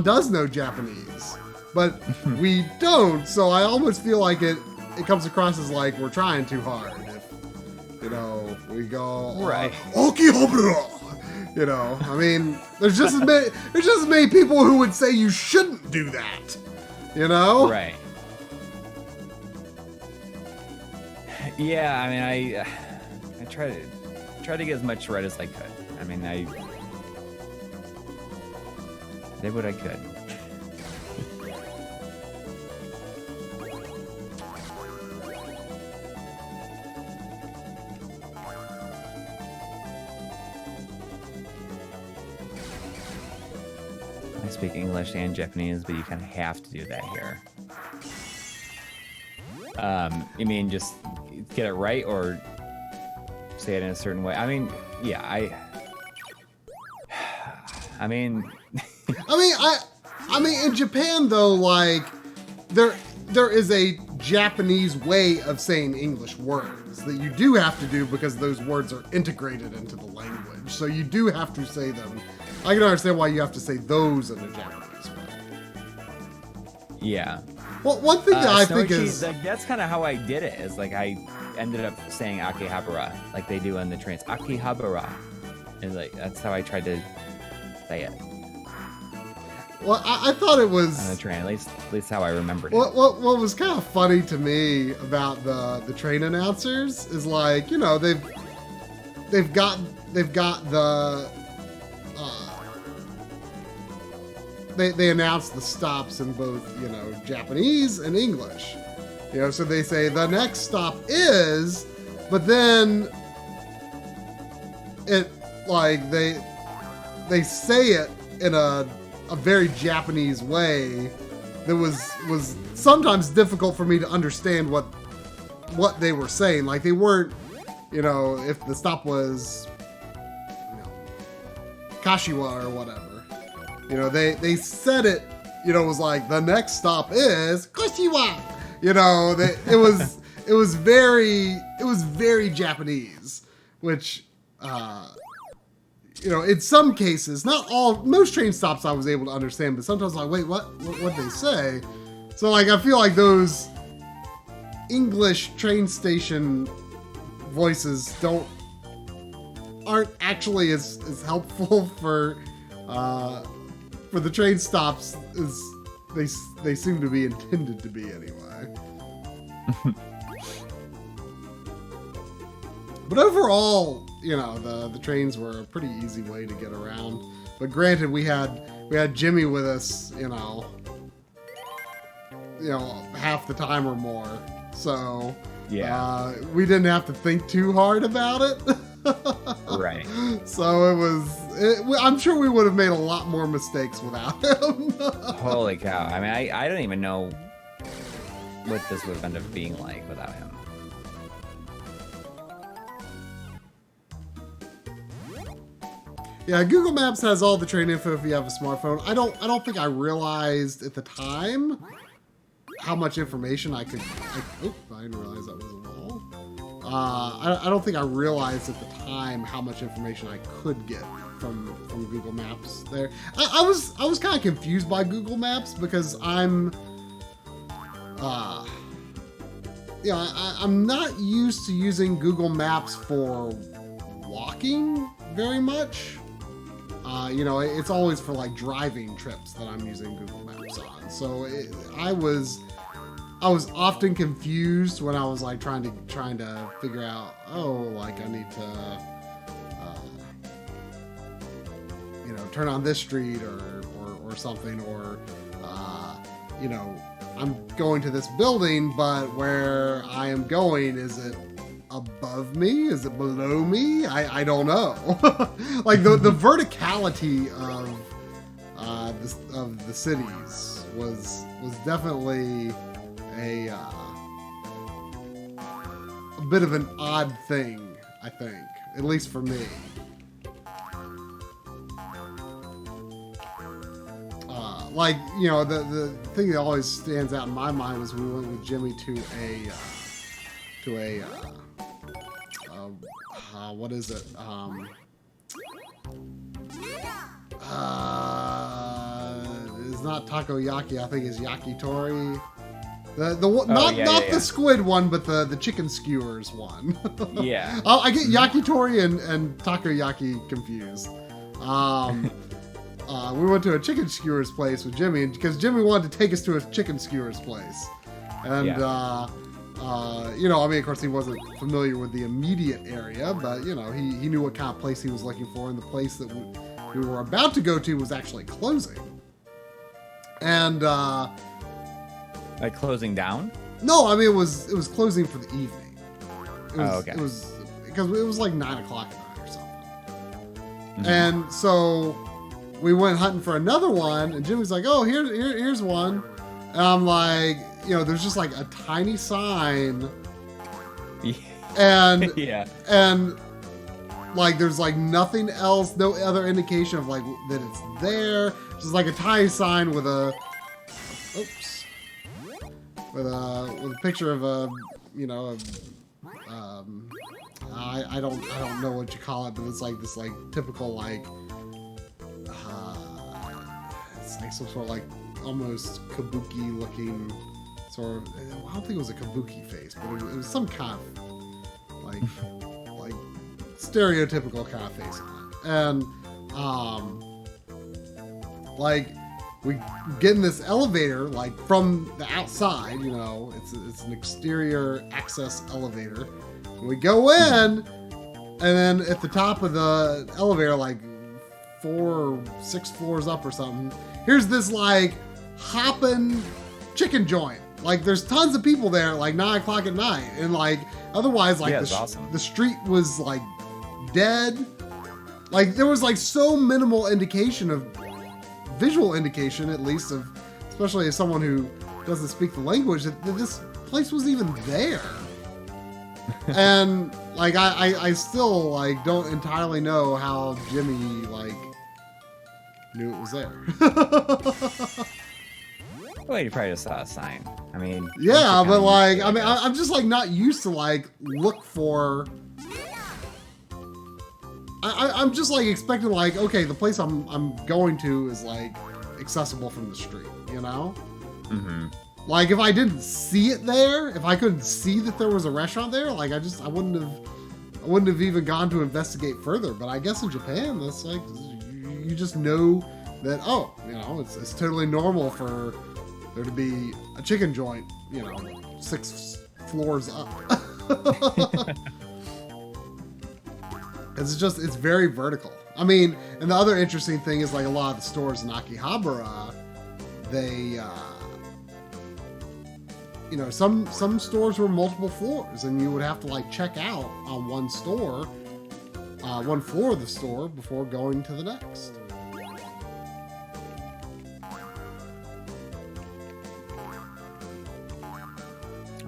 does know Japanese, but we don't. So I almost feel like it comes across as like we're trying too hard. If, you know, we go right. Okihobura. You know, I mean, there's just as many people who would say you shouldn't do that. You know? Right. Yeah, I mean, I tried to get as much right as I could. I mean, I did what I could. I speak English and Japanese, but you kind of have to do that here. You mean just get it right or say it in a certain way? I mean, yeah, I mean, I mean, in Japan though, like there is a Japanese way of saying English words that you do have to do because those words are integrated into the language. So you do have to say them. I can understand why you have to say those in a Japanese way. Yeah. Well, one thing that I think is like, that's kind of how I did it. Is like I ended up saying Akihabara, like they do on the trains. Akihabara, and like that's how I tried to say it. Well, I thought it was on the train. At least how I remembered it. What was kind of funny to me about the train announcers is like, you know, they've got the they announce the stops in both, you know, Japanese and English. You know, so they say the next stop is, but then it like they say it in a very Japanese way that was sometimes difficult for me to understand what they were saying. Like they weren't, you know, if the stop was, you know, Kashiwa or whatever. You know, they said it, you know, it was like the next stop is Kashiwa. You know, it was very Japanese, which you know, in some cases, most train stops I was able to understand, but sometimes like, wait, what they say? So like, I feel like those English train station voices aren't actually as helpful for the train stops as they seem to be intended to be anyway. But overall, you know, the trains were a pretty easy way to get around. But granted, we had Jimmy with us, you know, half the time or more. So yeah, we didn't have to think too hard about it. Right. So I'm sure we would have made a lot more mistakes without him. Holy cow. I mean, I don't even know what this would have ended up being like without him. Yeah, Google Maps has all the train info if you have a smartphone. I don't think I realized at the time how much information I didn't realize that was a wall. I don't think I realized at the time how much information I could get from Google Maps there. I was kind of confused by Google Maps because I'm not used to using Google Maps for walking very much. You know, it's always for like driving trips that I'm using Google Maps on. So I was often confused when I was like trying to figure out, oh, like I need to, you turn on this street or something, or I'm going to this building, but where I am going, is it above me? Is it below me? I don't know. Like the verticality of the cities was definitely a bit of an odd thing, I think, at least for me. The thing that always stands out in my mind was we went with Jimmy to a what is it? It's not takoyaki. I think it's yakitori. Not the squid one, but the chicken skewers one. Yeah. I get yakitori and takoyaki confused. We went to a chicken skewers place with Jimmy because Jimmy wanted to take us to a chicken skewers place, and of course he wasn't familiar with the immediate area, but he knew what kind of place he was looking for, and the place that we were about to go to was actually closing. And like closing down? No, I mean it was closing for the evening. Okay. It was because it was like 9 o'clock at night or something, Mm-hmm. and so we went hunting for another one, and Jimmy's like, "Oh, here's one," and I'm like, there's just like a tiny sign, and and like there's like nothing else, no other indication of like that it's there. Just like a tiny sign with a picture of I don't know what you call it, but it's like this like typical like. It's like some sort of like almost kabuki looking sort of. I don't think it was a kabuki face, but it was some kind of like stereotypical kind of face on it. And like we get in this elevator like from the outside. It's an exterior access elevator. And we go in, and then at the top of the elevator, like 4 or 6 floors up or something, here's this like hopping chicken joint. Like there's tons of people there at like 9 o'clock at night, and like otherwise like awesome. The street was like dead. Like there was like so minimal visual indication at least of, especially as someone who doesn't speak the language, that this place was even there. And like I still like don't entirely know how Jimmy like knew it was there. Well, you probably just saw a sign. I mean, yeah, but like I'm just like not used to like look for. I'm just like expecting like, okay, the place I'm going to is like accessible from the street, Mm-hmm. Like if I didn't see it there, if I couldn't see that there was a restaurant there, like I wouldn't have even gone to investigate further. But I guess in Japan, that's like you just know that it's totally normal for there to be a chicken joint, 6 floors up. It's very vertical. I mean, and the other interesting thing is like a lot of the stores in Akihabara, they some stores were multiple floors, and you would have to like check out on one floor of the store before going to the next.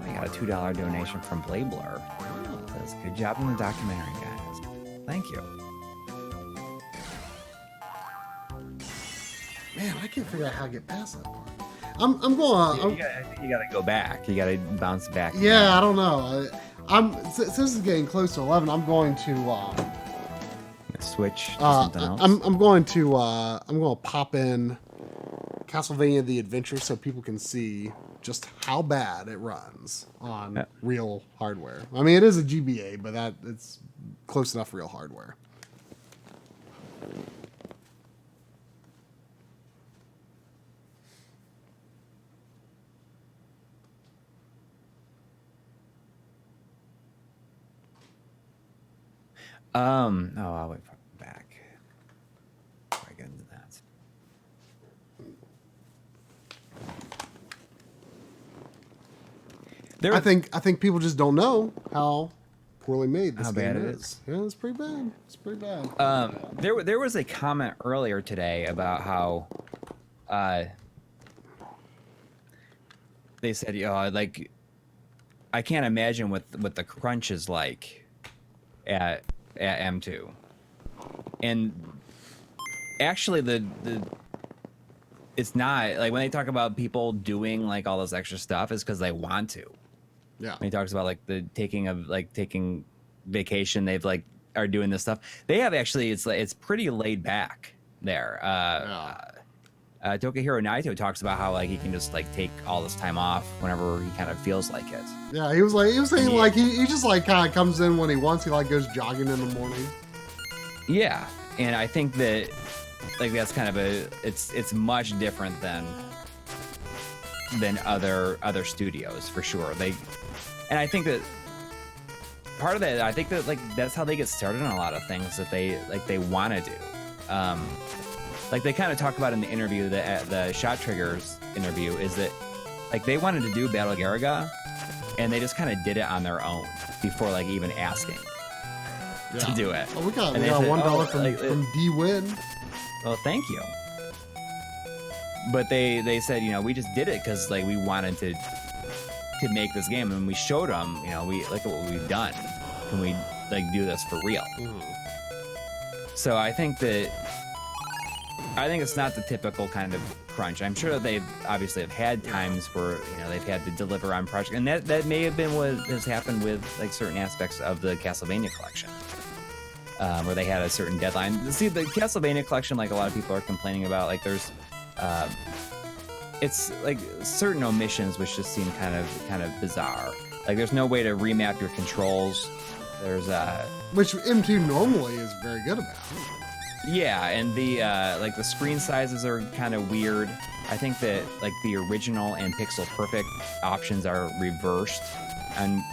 I got a $2 donation from Blabler. Oh. Says, good job in the documentary, guys. Thank you. Man, I can't figure out how to get past that part. I think You gotta go back. You gotta bounce back. Yeah, I don't know. Since this is getting close to 11, I'm going to switch to something else. I'm going to pop in Castlevania: The Adventure so people can see just how bad it runs on real hardware. I mean, it is a GBA, but it's close enough real hardware. I'll wait for back. Very good. I think people just don't know how poorly made this How game bad it is. Yeah, it's pretty bad. It's pretty bad. There was a comment earlier today about how they said, like, I can't imagine what the crunch is like at M2. And actually the it's not like when they talk about people doing like all this extra stuff is because they want to. Yeah. When he talks about like the taking vacation, they've like are doing this stuff. They have actually it's pretty laid back there. Tokihiro Naito talks about how like he can just like take all this time off whenever he kind of feels like it. Yeah, he was saying like he just like kind of comes in when he wants. He like goes jogging in the morning. Yeah, and I think that like that's kind of it's much different than other studios for sure. And I think that part of that, I think that like that's how they get started on a lot of things that they want to do. Like they kind of talk about in the interview, the Shot Triggers interview, is that like they wanted to do Battle Garaga, and they just kind of did it on their own before like even asking to do it. Oh, we got said, $1 from D-Win. Well, thank you. But they said, we just did it because like we wanted to make this game, and we showed them, we look at what we've done. Can we like do this for real? Mm. So I think it's not the typical kind of crunch. I'm sure that they've obviously have had times where they've had to deliver on projects, and that may have been what has happened with like certain aspects of the Castlevania collection, where they had a certain deadline. See, the Castlevania collection, like a lot of people are complaining about, like there's it's like certain omissions which just seem kind of bizarre. Like there's no way to remap your controls. There's which M2 normally is very good about. Yeah, and the like the screen sizes are kind of weird. I think that like the original and pixel perfect options are reversed on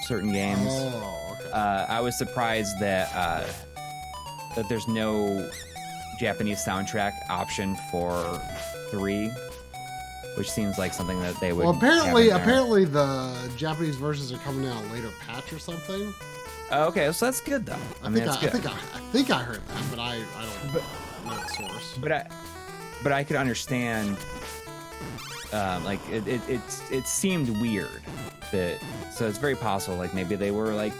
certain games. Oh, okay. I was surprised that there's no Japanese soundtrack option for 3, which seems like something that they would. Well, apparently the Japanese versions are coming out a later patch or something. Okay, so that's good though. I think I heard that, but I don't know the source. But I could understand. Like it seemed weird that, so it's very possible like maybe they were like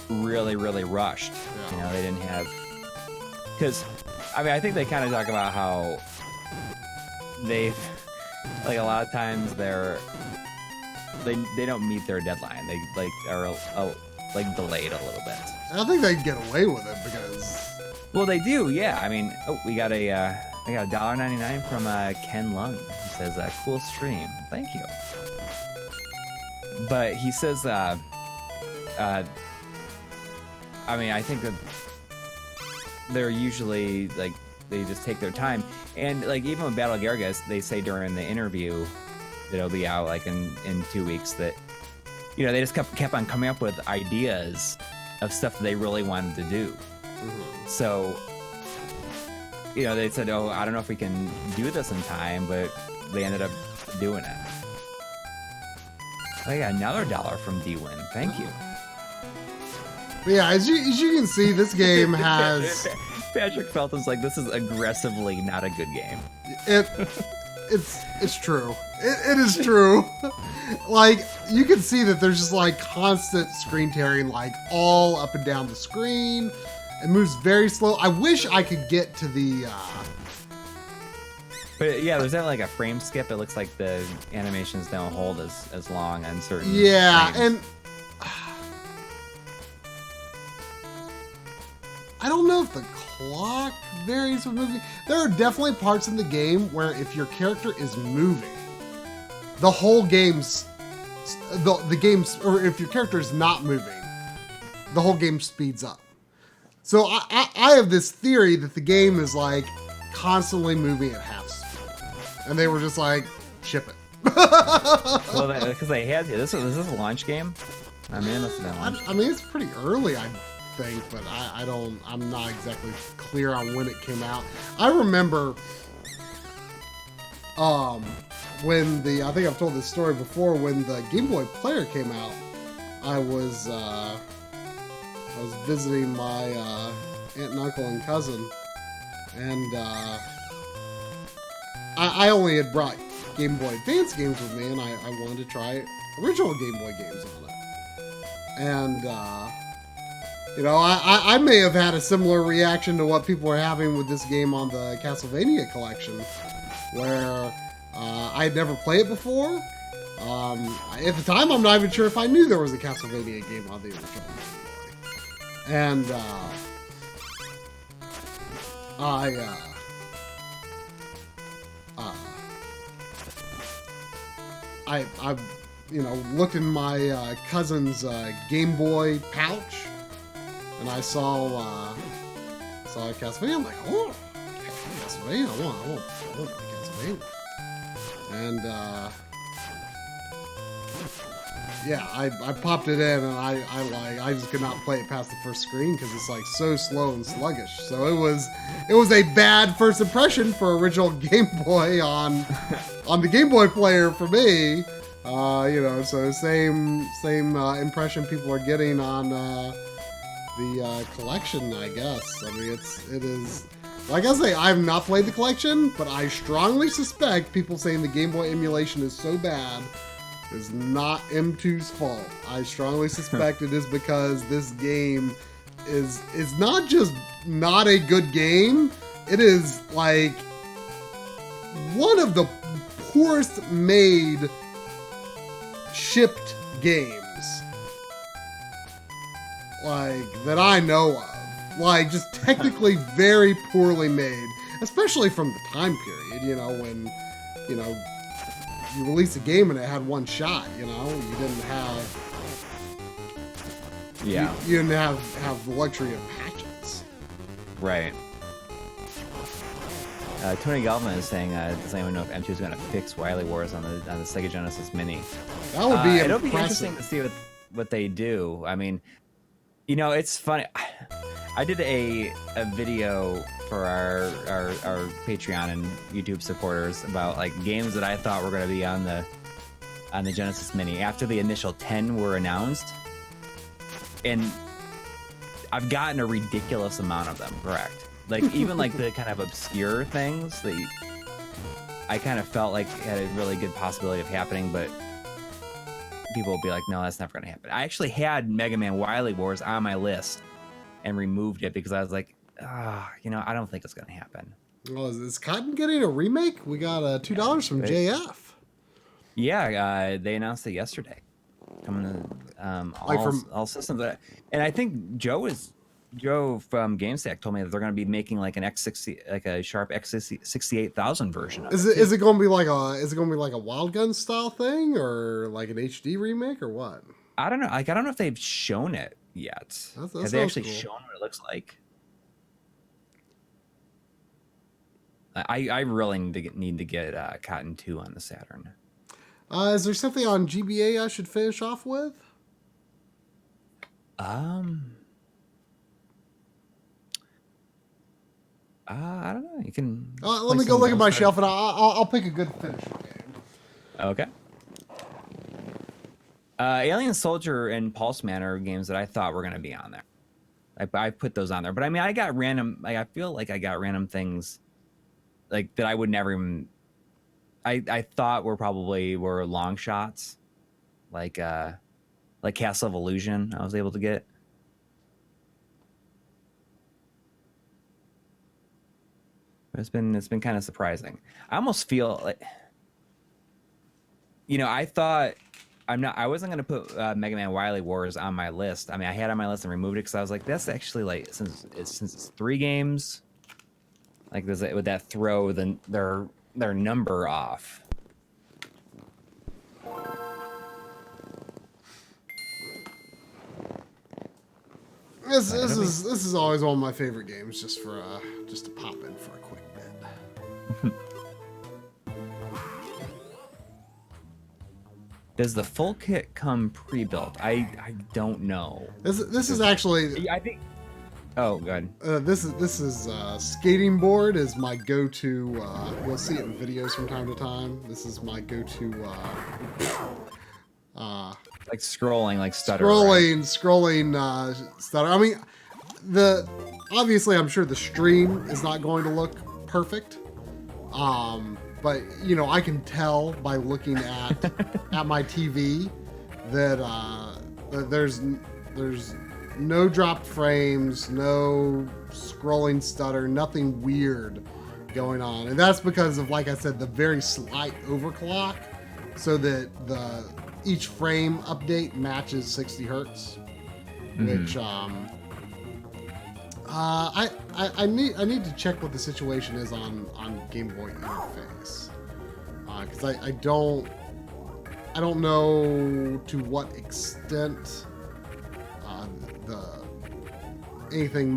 really rushed. Yeah. They didn't have, because I think they kind of talk about how they've like a lot of times they don't meet their deadline. They like are like delayed a little bit. I think they can get away with it because. Well, they do, yeah. I mean, we got a $1.99 from Ken Lung. He says, "Cool stream, thank you." But he says, I mean, I think that they're usually like they just take their time, and like even with Battle Garaga, they say during the interview that it'll be out like in 2 weeks, that they just kept on coming up with ideas of stuff that they really wanted to do. Mm-hmm. So they said, "Oh, I don't know if we can do this in time," but they ended up doing it. I got another $1 from D-Win. Thank you. But yeah, as you can see, this game has. Patrick Felton's like, this is aggressively not a good game. It's true. It is true. Like, you can see that there's just like constant screen tearing, like all up and down the screen. It moves very slow. I wish I could get to the. But yeah, there's that like a frame skip. It looks like the animations don't hold as long on certain. Yeah, frames. and I don't know if the clock varies with moving. There are definitely parts in the game where if your character is moving, the whole game's the game's, or if your character is not moving, the whole game speeds up. So I have this theory that the game is like constantly moving at half speed, and they were just like, ship it. Well, because they had this is a launch game. I mean, it must have been launch. I mean, it's pretty early, I think, but I'm not exactly clear on when it came out. I remember when I think I've told this story before, when the Game Boy Player came out, I was visiting my aunt and uncle and cousin, and I only had brought Game Boy Advance games with me, and I wanted to try original Game Boy games on it. And, you know, I may have had a similar reaction to what people were having with this game on the Castlevania collection, where I had never played it before. At the time, I'm not even sure if I knew there was a Castlevania game on the original Game Boy. And I you know, looked in my cousin's Game Boy pouch, and I saw Castlevania. I'm like, oh, Castlevania! I want Castlevania. And yeah, I popped it in, and I just could not play it past the first screen because it's like so slow and sluggish. So it was a bad first impression for original Game Boy on the Game Boy Player for me. You know, so same impression people are getting on the collection, I guess. I mean, it is. Like I say, I have not played the collection, but I strongly suspect people saying the Game Boy emulation is so bad is not M2's fault. I strongly suspect it is because this game is not just not a good game, it is like one of the poorest made shipped games like that I know of. Like, just technically very poorly made, especially from the time period, you know, when, you know, you released a game and it had one shot, you know, you didn't have, yeah, you didn't have the luxury of patches. Right. Tony Galvin is saying, does anyone know if M2 is going to fix Wily Wars on the Sega Genesis Mini? That would be it'll be interesting to see what they do. I mean, you know, it's funny. I did a video for our Patreon and YouTube supporters about like games that I thought were going to be on the Genesis Mini after the initial 10 were announced, and I've gotten a ridiculous amount of them correct. Like even like the kind of obscure things that I kind of felt like had a really good possibility of happening, but people will be like, no, that's never going to happen. I actually had Mega Man Wily Wars on my list and removed it because I was like, you know, I don't think it's going to happen. Well, is Cotton getting a remake? We got $2 from JF. Yeah, they announced it yesterday. Coming to all systems. And I think Joe from GameStack told me that they're going to be making like an X60, like a Sharp X68000 version of it. Is it going to be like a Wild Gun style thing or like an HD remake or what? I don't know. Like I don't know if they've shown it yet. Have they actually shown what it looks like? I really need to get Cotton 2 on the Saturn. Is there something on GBA I should finish off with? I don't know. You can. Let me go look at my shelf, and I'll pick a good finisher game. Okay. Alien Soldier and Pulse Man are games that I thought were going to be on there. I put those on there, but I mean, I got random. Like I feel like I got random things, like that I would never even. I thought were long shots, like Castle of Illusion. I was able to get. It's been kind of surprising. I almost feel like, you know, I wasn't gonna put Mega Man Wily Wars on my list. I mean, I had it on my list and removed it because I was like, that's actually like since it's 3 games, like would that throw their number off? This is always one of my favorite games, just to pop in for a quick bit. Does the full kit come pre-built? I don't know. This is actually. I think. Oh, good. This is skating board is my go-to. You'll see it in videos from time to time. This is my go-to. Like scrolling, like stutter. Right? Scrolling stutter. I mean, obviously I'm sure the stream is not going to look perfect. But you know, I can tell by looking at my TV that there's no dropped frames, no scrolling stutter, nothing weird going on. And that's because of, like I said, the very slight overclock, so that each frame update matches 60 hertz, which I need to check what the situation is on Game Boy interface, because I don't know to what extent anything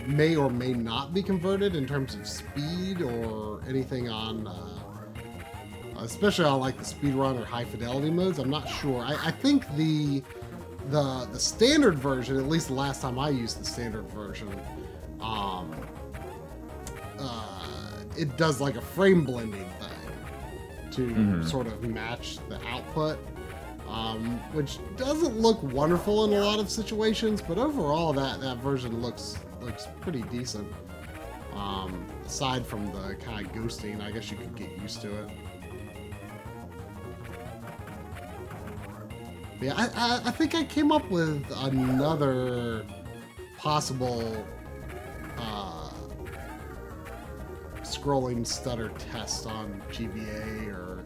may or may not be converted in terms of speed or anything on, especially on like the speedrun or high fidelity modes. I'm not sure. I think the standard version, at least the last time I used the standard version, it does like a frame blending thing to sort of match the output, which doesn't look wonderful in a lot of situations, but overall that version looks pretty decent. Aside from the kind of ghosting, I guess you could get used to it. Yeah, I think I came up with another possible scrolling stutter test on GBA or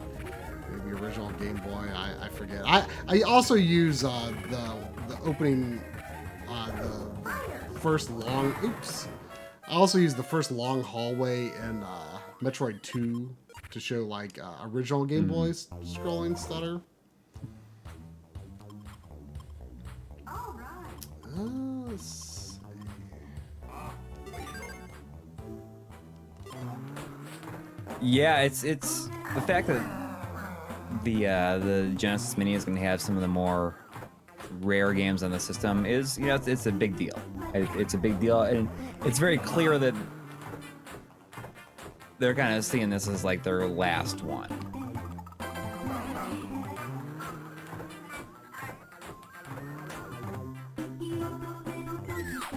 maybe original Game Boy. I forget. I also use the opening, the first long. Oops. I also use the first long hallway in Metroid 2 to show like original Game Boy scrolling stutter. Let's see. Yeah, it's the fact that the Genesis Mini is going to have some of the more rare games on the system is, you know, it's a big deal. It's a big deal, and it's very clear that they're kind of seeing this as like their last one.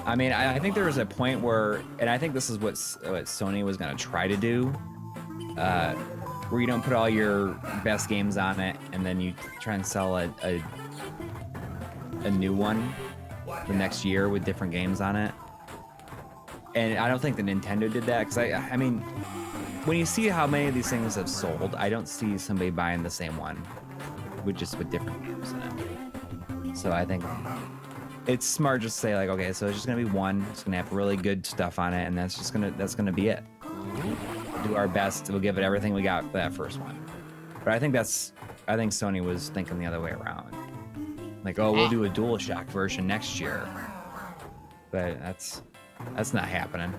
I mean, I think there was a point where, and I think this is what Sony was going to try to do, where you don't put all your best games on it, and then you try and sell a new one the next year with different games on it. And I don't think that Nintendo did that, because I mean, when you see how many of these things have sold, I don't see somebody buying the same one with different games in it. So I think it's smart just to say like, okay, so it's just gonna be one. It's gonna have really good stuff on it, and that's gonna be it. We'll do our best. We'll give it everything we got for that first one. But I think Sony was thinking the other way around. Like, oh, we'll do a DualShock version next year. But that's not happening.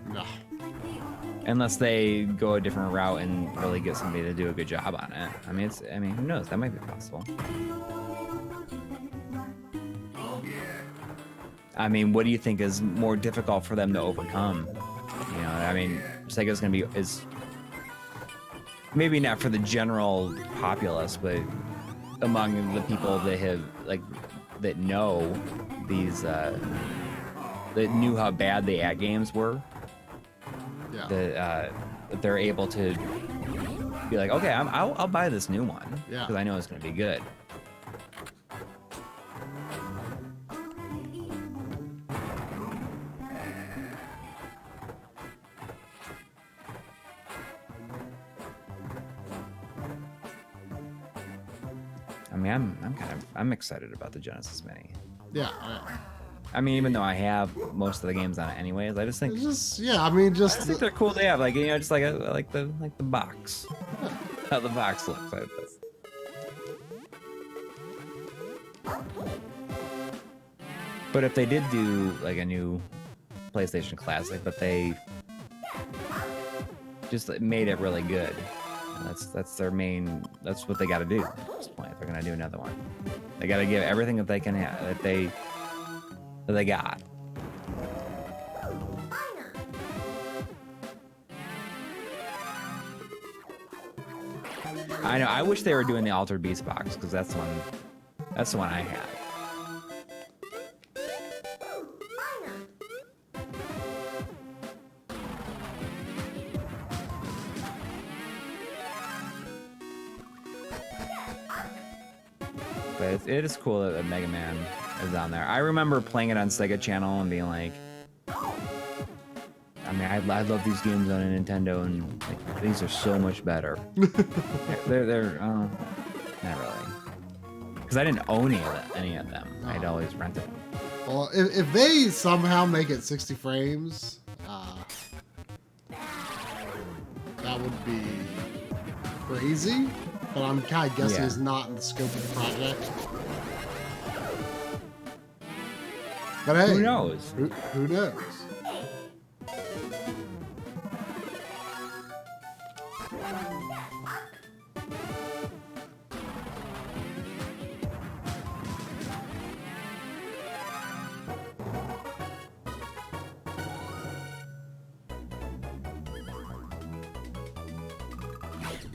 No. Unless they go a different route and really get somebody to do a good job on it. I mean, who knows? That might be possible. I mean, what do you think is more difficult for them to overcome? You know, I mean, Sega's gonna is maybe not for the general populace, but among the people that have that know these that knew how bad the ad games were. Yeah. That they're able to be like, okay, I'll buy this new one because I know it's gonna be good. I mean, I'm excited about the Genesis Mini. Yeah. I mean, even though I have most of the games on it anyways, I just think I think they're cool to have. Like, you know, just like I like the box. How the box looks like this. But if they did do like a new PlayStation Classic, but they just made it really good, that's their main. That's what they got to do at this point. If they're gonna do another one, they got to give everything that they can have, that they got. I know. I wish they were doing the Altered Beast box because that's the one. That's the one I had. But it is cool that Mega Man is on there. I remember playing it on Sega Channel and being like, I mean, I love these games on a Nintendo, and like, these are so much better. they're not really, because I didn't own any of them. I'd always rented them. Well, if they somehow make it 60 frames, that would be crazy. But I'm kind of guessing it's not in the scope of the project. But hey, who knows? Who knows?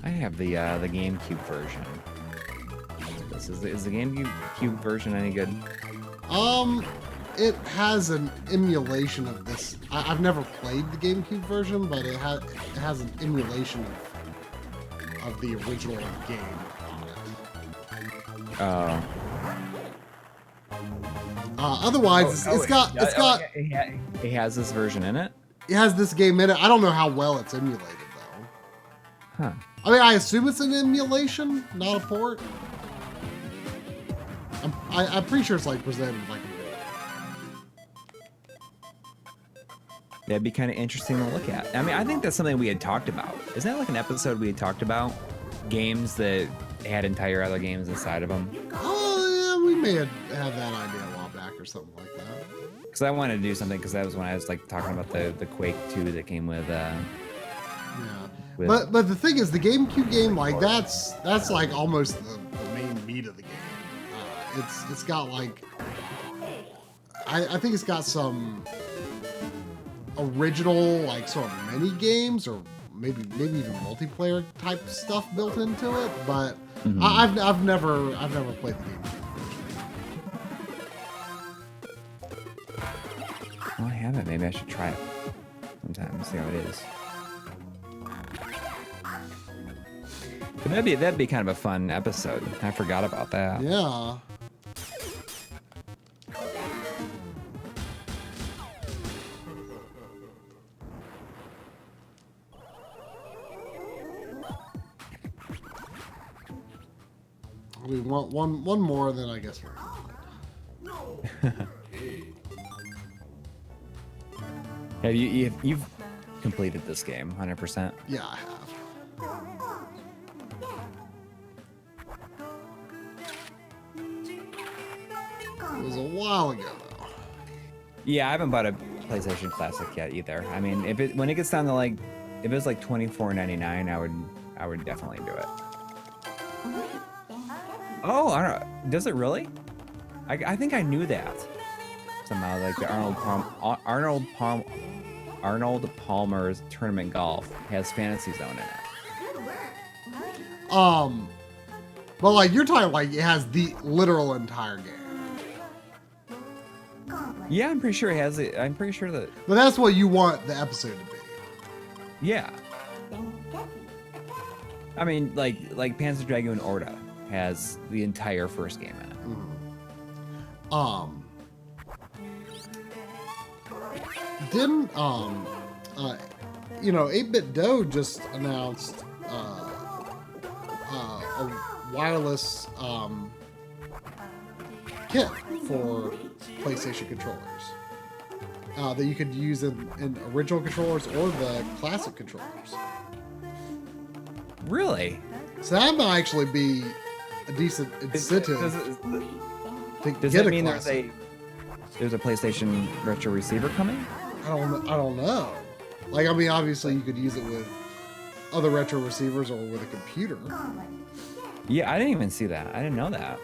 I have the GameCube version. Is the GameCube version any good? It has an emulation of this. I've never played the GameCube version, but it has an emulation of the original game on it. Otherwise, it has this version in it. It has this game in it. I don't know how well it's emulated though. Huh. I mean, I assume it's an emulation, not a port. I'm pretty sure it's like presented like a port. That'd be kind of interesting to look at. I mean, I think that's something we had talked about. Isn't that like an episode we had talked about? Games that had entire other games inside of them. Oh yeah, we may have had that idea a while back or something like that. Because I wanted to do something, because that was when I was like talking about the Quake 2 that came with. Yeah. But the thing is, the GameCube game, like that's like almost the main meat of the game. It's got like, I think it's got some original like sort of mini games or maybe even multiplayer type stuff built into it. But I've never played the GameCube version. Oh, I haven't. Maybe I should try it sometime and see how it is. But that'd be kind of a fun episode. I forgot about that. Yeah. We want one more, then I guess we're Have you've completed this game 100%? Yeah, I have. It was a while ago, though. Yeah, I haven't bought a PlayStation Classic yet either. I mean, when it gets down to like, if it was like $24.99, I would definitely do it. Oh, I don't know. Does it really? I think I knew that somehow. Like the Arnold Palmer's Tournament Golf has Fantasy Zone in it. But like you're talking like it has the literal entire game. Yeah, I'm pretty sure it has it. I'm pretty sure that. But that's what you want the episode to be. Yeah. I mean, like Panzer Dragoon Orta has the entire first game in it. Didn't 8-Bit Doe just announced a wireless kit for PlayStation controllers that you could use in original controllers or the classic controllers. Really? So that might actually be a decent incentive. Does that mean there's a PlayStation Retro receiver coming? I don't know. Like, I mean, obviously you could use it with other retro receivers or with a computer. Yeah, I didn't even see that. I didn't know that.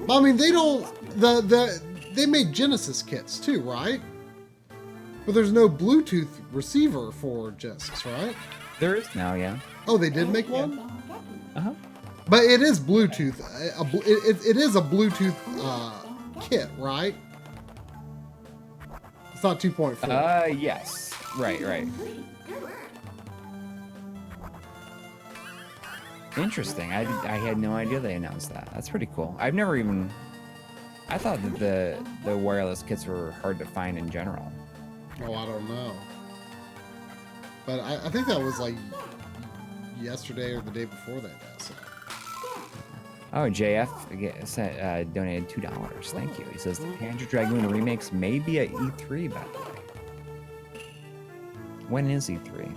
I mean, they don't. They make Genesis kits too, right? But there's no Bluetooth receiver for Genesis, right? There is now, yeah. Oh, they did make one? Uh-huh. But it is Bluetooth. It is a Bluetooth kit, right? It's not 2.4. Yes. Right. Interesting. I had no idea they announced that. That's pretty cool. I've never even... I thought that the wireless kits were hard to find in general. Oh, I don't know. But I think that was like yesterday or the day before that. So. Oh, JF donated $2. Thank you. He says the Panzer Dragoon remakes may be at E3, by the way. When is E3?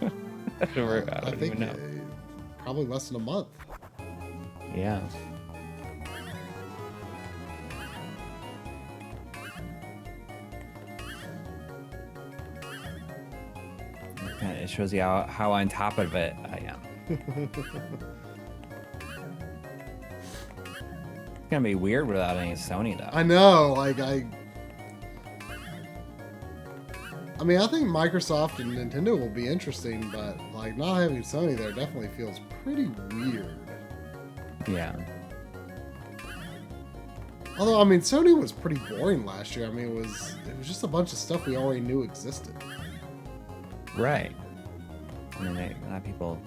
I don't even know. Probably less than a month. Yeah. It shows you how on top of it I am. It's gonna be weird without any Sony, though. I know, like I mean, I think Microsoft and Nintendo will be interesting, but like not having Sony there definitely feels pretty weird. Yeah. Although, I mean, Sony was pretty boring last year. I mean, it was just a bunch of stuff we already knew existed. Right. I mean, a lot of people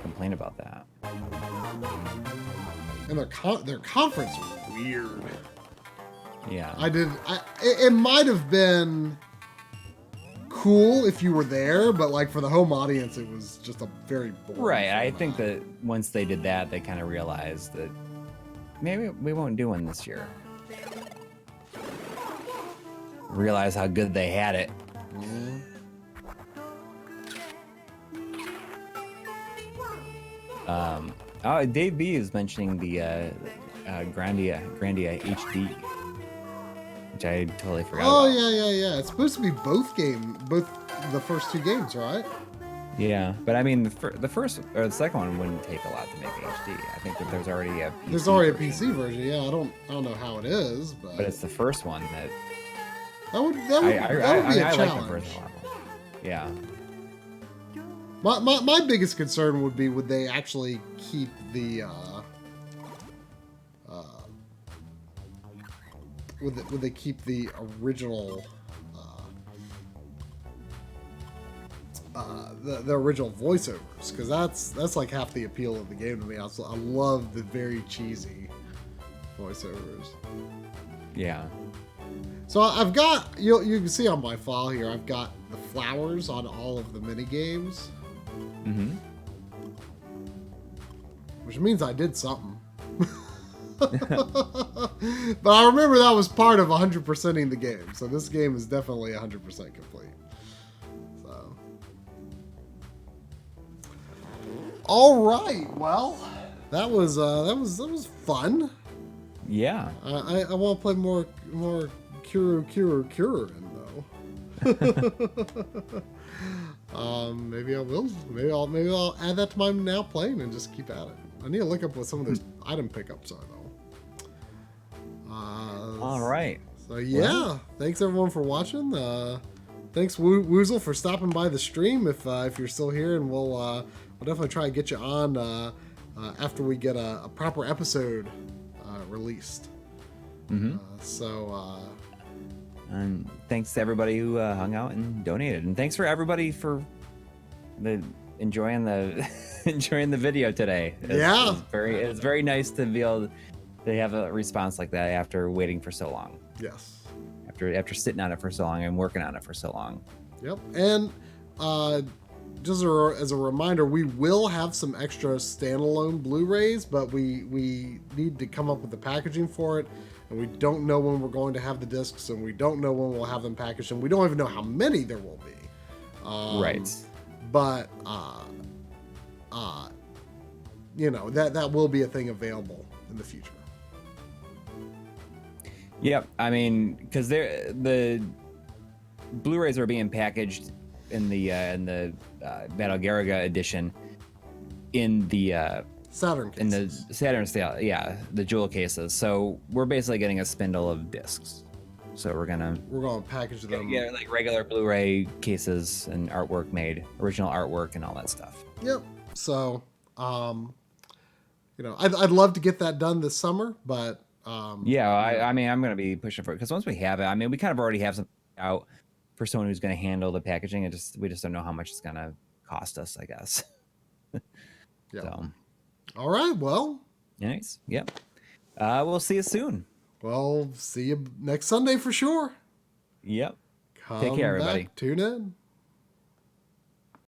complain about that. And their conference was weird. Yeah. It might have been cool if you were there, but like for the home audience, it was just a very boring Right. I format. think that once they did that, they kind of realized that maybe we won't do one this year. Realize how good they had it. Oh, Dave B is mentioning the Grandia HD, which I totally forgot Oh about. yeah. It's supposed to be both the first two games, right? Yeah, but I mean, the first or the second one wouldn't take a lot to make HD. I think that there's already a PC There's already version. a PC version. Yeah, I don't know how it is, But it's the first one that that would be a I like the challenge. first one. Yeah. My biggest concern would be, would they actually keep the would they keep the original the original voiceovers, because that's like half the appeal of the game to me. I love the very cheesy voiceovers. Yeah. So I've got, you can see on my file here, I've got the flowers on all of the mini games. Mm-hmm. Which means I did something. But I remember that was part of 100%ing the game. So this game is definitely 100% complete. So. All right. Well, that was fun. Yeah. I want to play more Kururin though. Maybe I will. Maybe I'll add that to my now playing and just keep at it. I need to look up what some of those item pickups are though. All right. So yeah, thanks everyone for watching. Thanks Woozle for stopping by the stream. If you're still here, and we'll definitely try to get you on after we get a proper episode released. Mm-hmm. And thanks to everybody who hung out and donated, and thanks for everybody for enjoying the enjoying the video today. It's very nice to be able to have a response like that after waiting for so long. Yes. After sitting on it for so long and working on it for so long. Yep. And just as a reminder, we will have some extra standalone Blu-rays, but we need to come up with the packaging for it. And we don't know when we're going to have the discs, and we don't know when we'll have them packaged, and we don't even know how many there will be. Right. But that will be a thing available in the future. Yep. I mean, because the Blu-rays are being packaged in the Battle Garaga edition in the Saturn cases. in the Saturn style, yeah, the jewel cases. So we're basically getting a spindle of discs. So we're gonna package them. get like regular Blu-ray cases and artwork made, original artwork and all that stuff. Yep. So, I'd love to get that done this summer, but I mean, I'm gonna be pushing for it because once we have it, I mean, we kind of already have something out for someone who's gonna handle the packaging. We just don't know how much it's gonna cost us, I guess. Yeah. So. All right. Well. Nice. Yep. We'll see you soon. Well, see you next Sunday for sure. Yep. Come Take care, everybody. Tune in.